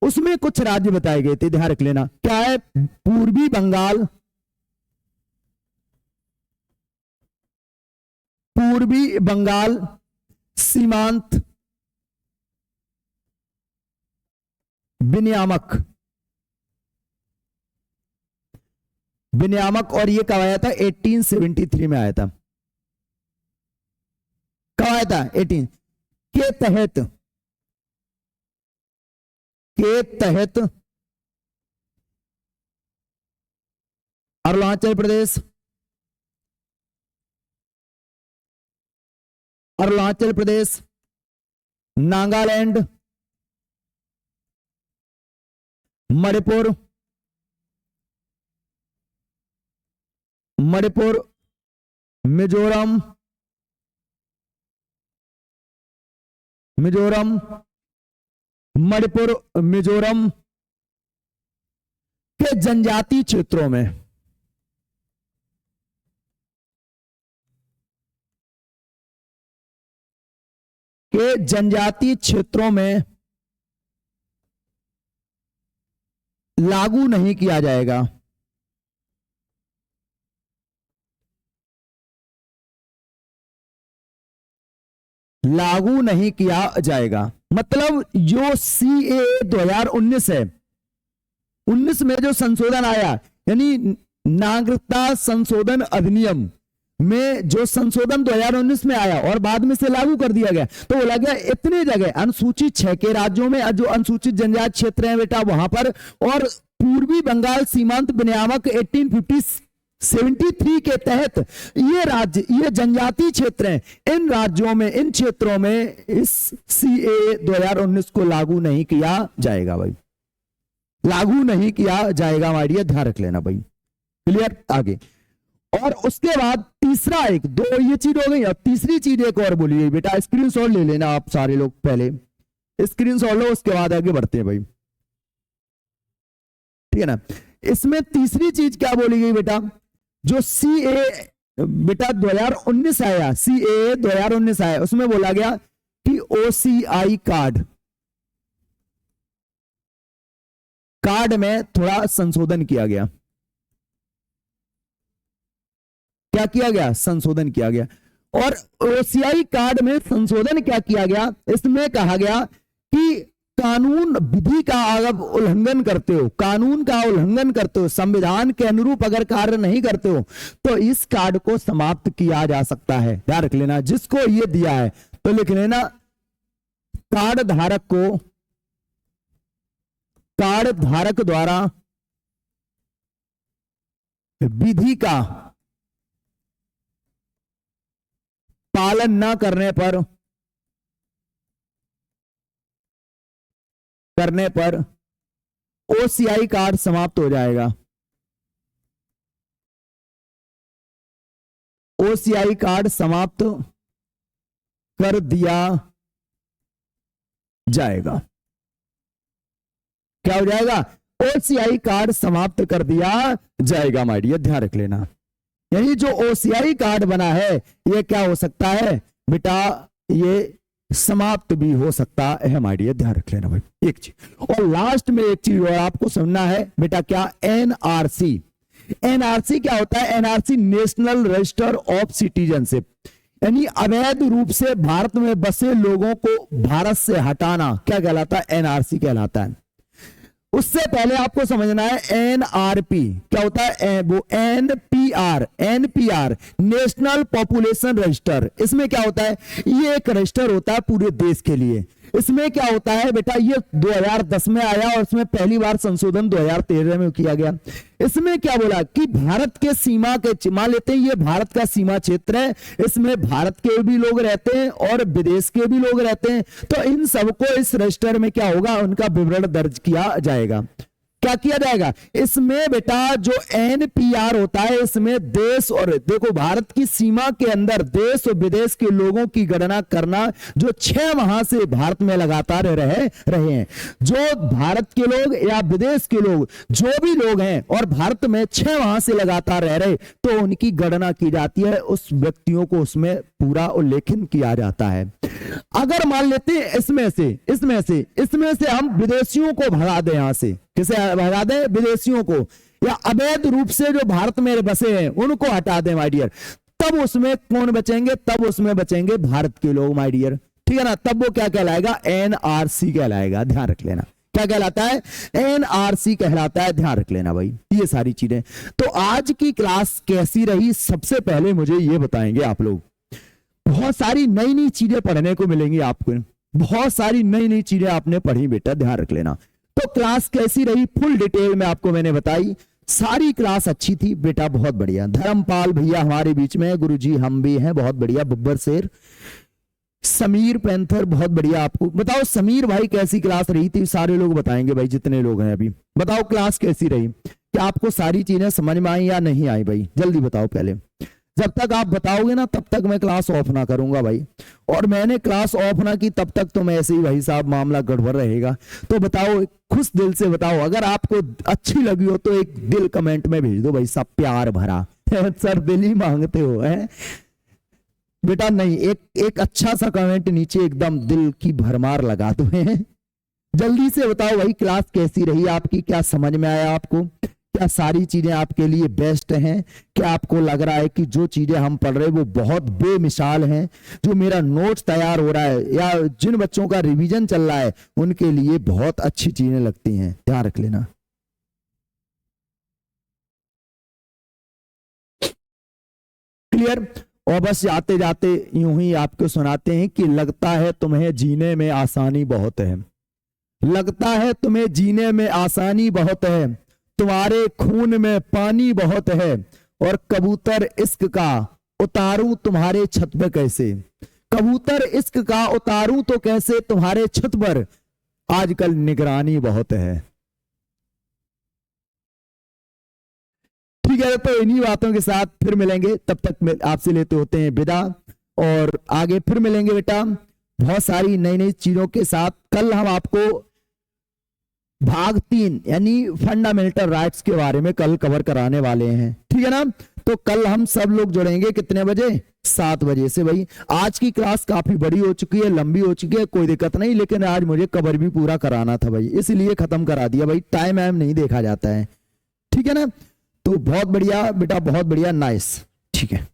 उसमें कुछ राज्य बताए गए थे, ध्यान रख लेना। क्या है? पूर्वी बंगाल सीमांत विनियामक, और ये कब आया था? 1873 में आया था। कब आया था? 18 के तहत अरुणाचल प्रदेश, नागालैंड, मणिपुर, मिजोरम, मिजोरम के जनजातीय क्षेत्रों में, लागू नहीं किया जाएगा। लागू नहीं किया जाएगा मतलब जो CAA 2019 है, 19 में जो संशोधन आया, यानी नागरिकता संशोधन अधिनियम में जो संशोधन 2019 में आया और बाद में से लागू कर दिया गया, तो बोला गया इतने जगह अनुसूचित 6 के राज्यों में जो अनुसूचित जनजाति क्षेत्र हैं बेटा वहां पर, और पूर्वी बंगाल सीमांत विनियामक 1873 के तहत ये राज्य, ये जनजातीय क्षेत्र हैं, इन राज्यों में, इन क्षेत्रों में इस CAA 2019 को लागू नहीं किया जाएगा भाई, लागू नहीं किया जाएगा माय डियर, ध्यान रख लेना भाई। क्लियर? आगे। और उसके बाद तीसरा एक, दो ये चीज हो गई, अब तीसरी चीज एक और बोलिए बेटा, स्क्रीनशॉट ले लेना आप सारे लोग, पहले स्क्रीनशॉट लो, उसके बाद आगे बढ़ते हैं भाई, ठीक है ना। इसमें तीसरी चीज क्या बोली गई बेटा, जो CAA बेटा 2019 आया, CAA 2019 आया, उसमें बोला गया कि OCI कार्ड में थोड़ा संशोधन किया गया। क्या किया गया? संशोधन किया गया। और OCI कार्ड में संशोधन क्या किया गया, इसमें कहा गया कि कानून विधि का अगर उल्लंघन करते हो, कानून का उल्लंघन करते हो, संविधान के अनुरूप अगर कार्य नहीं करते हो, तो इस कार्ड को समाप्त किया जा सकता है। ध्यान रख लेना, जिसको ये दिया है तो लिख लेना कार्ड धारक द्वारा विधि का पालन न करने पर ओसीआई कार्ड समाप्त हो जाएगा। ओसीआई कार्ड समाप्त कर दिया जाएगा। क्या हो जाएगा? ओसीआई कार्ड समाप्त कर दिया जाएगा। माय डियर ध्यान रख लेना, यानी जो ओसीआई कार्ड बना है ये क्या हो सकता है बेटा, ये समाप्त भी हो सकता है। माय डियर ध्यान रख लेना भाई एक चीज। और लास्ट में एक चीज और आपको समझना है बेटा, क्या? एनआरसी। एनआरसी क्या होता है? NRC national register of citizenship, यानी अवैध रूप से भारत में बसे लोगों को भारत से हटाना क्या कहलाता है? एनआरसी कहलाता है। उससे पहले आपको समझना है एनआरपी क्या होता है? वो एनपीआर नेशनल पॉपुलेशन रजिस्टर। इसमें क्या होता है? ये एक रजिस्टर होता है पूरे देश के लिए। इसमें क्या होता है बेटा, ये 2010 में आया और इसमें पहली बार संशोधन 2013 में किया गया। इसमें क्या बोला कि भारत के सीमा के, मान लेते हैं ये भारत का सीमा क्षेत्र है, इसमें भारत के भी लोग रहते हैं और विदेश के भी लोग रहते हैं, तो इन सबको इस रजिस्टर में क्या होगा, उनका विवरण दर्ज किया जाएगा। क्या किया जाएगा? इसमें बेटा जो एनपीआर होता है, इसमें देश और देखो भारत की सीमा के अंदर देश और विदेश के लोगों की गणना करना जो 6 माह से भारत में लगातार रहे हैं। जो भारत के लोग या विदेश के लोग जो भी लोग हैं और भारत में 6 माह से लगातार रह रहे, तो उनकी गणना की जाती है, उस व्यक्तियों को उसमें पूरा उल्लेखन किया जाता है। अगर मान लेते हैं इसमें से हम विदेशियों को भगा दें, यहां से किसे भगा दें? विदेशियों को, या अवैध रूप से जो भारत में बसे हैं उनको हटा दें माय डियर, तब उसमें कौन बचेंगे? तब उसमें बचेंगे भारत के लोग माय डियर, ठीक है ना। तब वो क्या कहलाएगा? एनआरसी कहलाएगा। ध्यान रख लेना क्या कहलाता है? एनआरसी कहलाता है। ध्यान रख लेना भाई ये सारी चीजें। तो आज की क्लास कैसी रही, सबसे पहले मुझे ये बताएंगे आप लोग। बहुत सारी नई नई चीजें पढ़ने को मिलेंगी आपको, बहुत सारी नई नई चीजें आपने पढ़ी बेटा, ध्यान रख लेना। तो क्लास कैसी रही फुल डिटेल में आपको मैंने बताई। सारी क्लास अच्छी थी बेटा, बहुत बढ़िया। धर्मपाल भैया हमारे बीच में, गुरुजी हम भी हैं, बहुत बढ़िया। बब्बर शेर, समीर पैंथर, बहुत बढ़िया। आपको बताओ समीर भाई कैसी क्लास रही थी? सारे लोग बताएंगे भाई, जितने लोग हैं अभी। बताओ क्लास कैसी रही, क्या आपको सारी चीजें समझ में आई या नहीं आई भाई? जल्दी बताओ पहले। जब तक आप बताओगे ना तब तक मैं क्लास ऑफ ना करूंगा भाई, और मैंने क्लास ऑफ ना की तब तक तो मैं ऐसे ही भाई साहब मामला गड़बड़ रहेगा। तो बताओ, खुश दिल से बताओ, अगर आपको अच्छी लगी हो तो एक दिल कमेंट में भेज दो भाई साहब, प्यार भरा। सर दिल ही मांगते हो है बेटा? नहीं, एक अच्छा सा कमेंट नीचे एकदम दिल की भरमार लगा दो। जल्दी से बताओ भाई क्लास कैसी रही आपकी, क्या समझ में आया आपको, क्या सारी चीजें आपके लिए बेस्ट हैं? क्या आपको लग रहा है कि जो चीजें हम पढ़ रहे हैं वो बहुत बेमिसाल हैं? जो मेरा नोट्स तैयार हो रहा है या जिन बच्चों का रिवीजन चल रहा है उनके लिए बहुत अच्छी चीजें लगती हैं, ध्यान रख लेना। क्लियर? और बस जाते जाते यूं ही आपको सुनाते हैं कि लगता है तुम्हें जीने में आसानी बहुत है, लगता है तुम्हें जीने में आसानी बहुत है, तुम्हारे खून में पानी बहुत है, और कबूतर इश्क का उतारूं तुम्हारे छत पे कैसे, कबूतर इश्क का उतारूं तो कैसे तुम्हारे छत पर, आजकल निगरानी बहुत है। ठीक है, तो इन्हीं बातों के साथ फिर मिलेंगे, तब तक आपसे लेते होते हैं विदा, और आगे फिर मिलेंगे बेटा बहुत सारी नई नई चीजों के साथ। कल हम आपको भाग 3 यानी फंडामेंटल राइट्स के बारे में कल कवर कराने वाले हैं, ठीक है ना। तो कल हम सब लोग जुड़ेंगे कितने बजे? 7 बजे से। भाई आज की क्लास काफी बड़ी हो चुकी है, लंबी हो चुकी है, कोई दिक्कत नहीं, लेकिन आज मुझे कवर भी पूरा कराना था भाई, इसलिए खत्म करा दिया भाई, टाइम नहीं देखा जाता है, ठीक है ना। तो बहुत बढ़िया बेटा, बहुत बढ़िया, नाइस, ठीक है।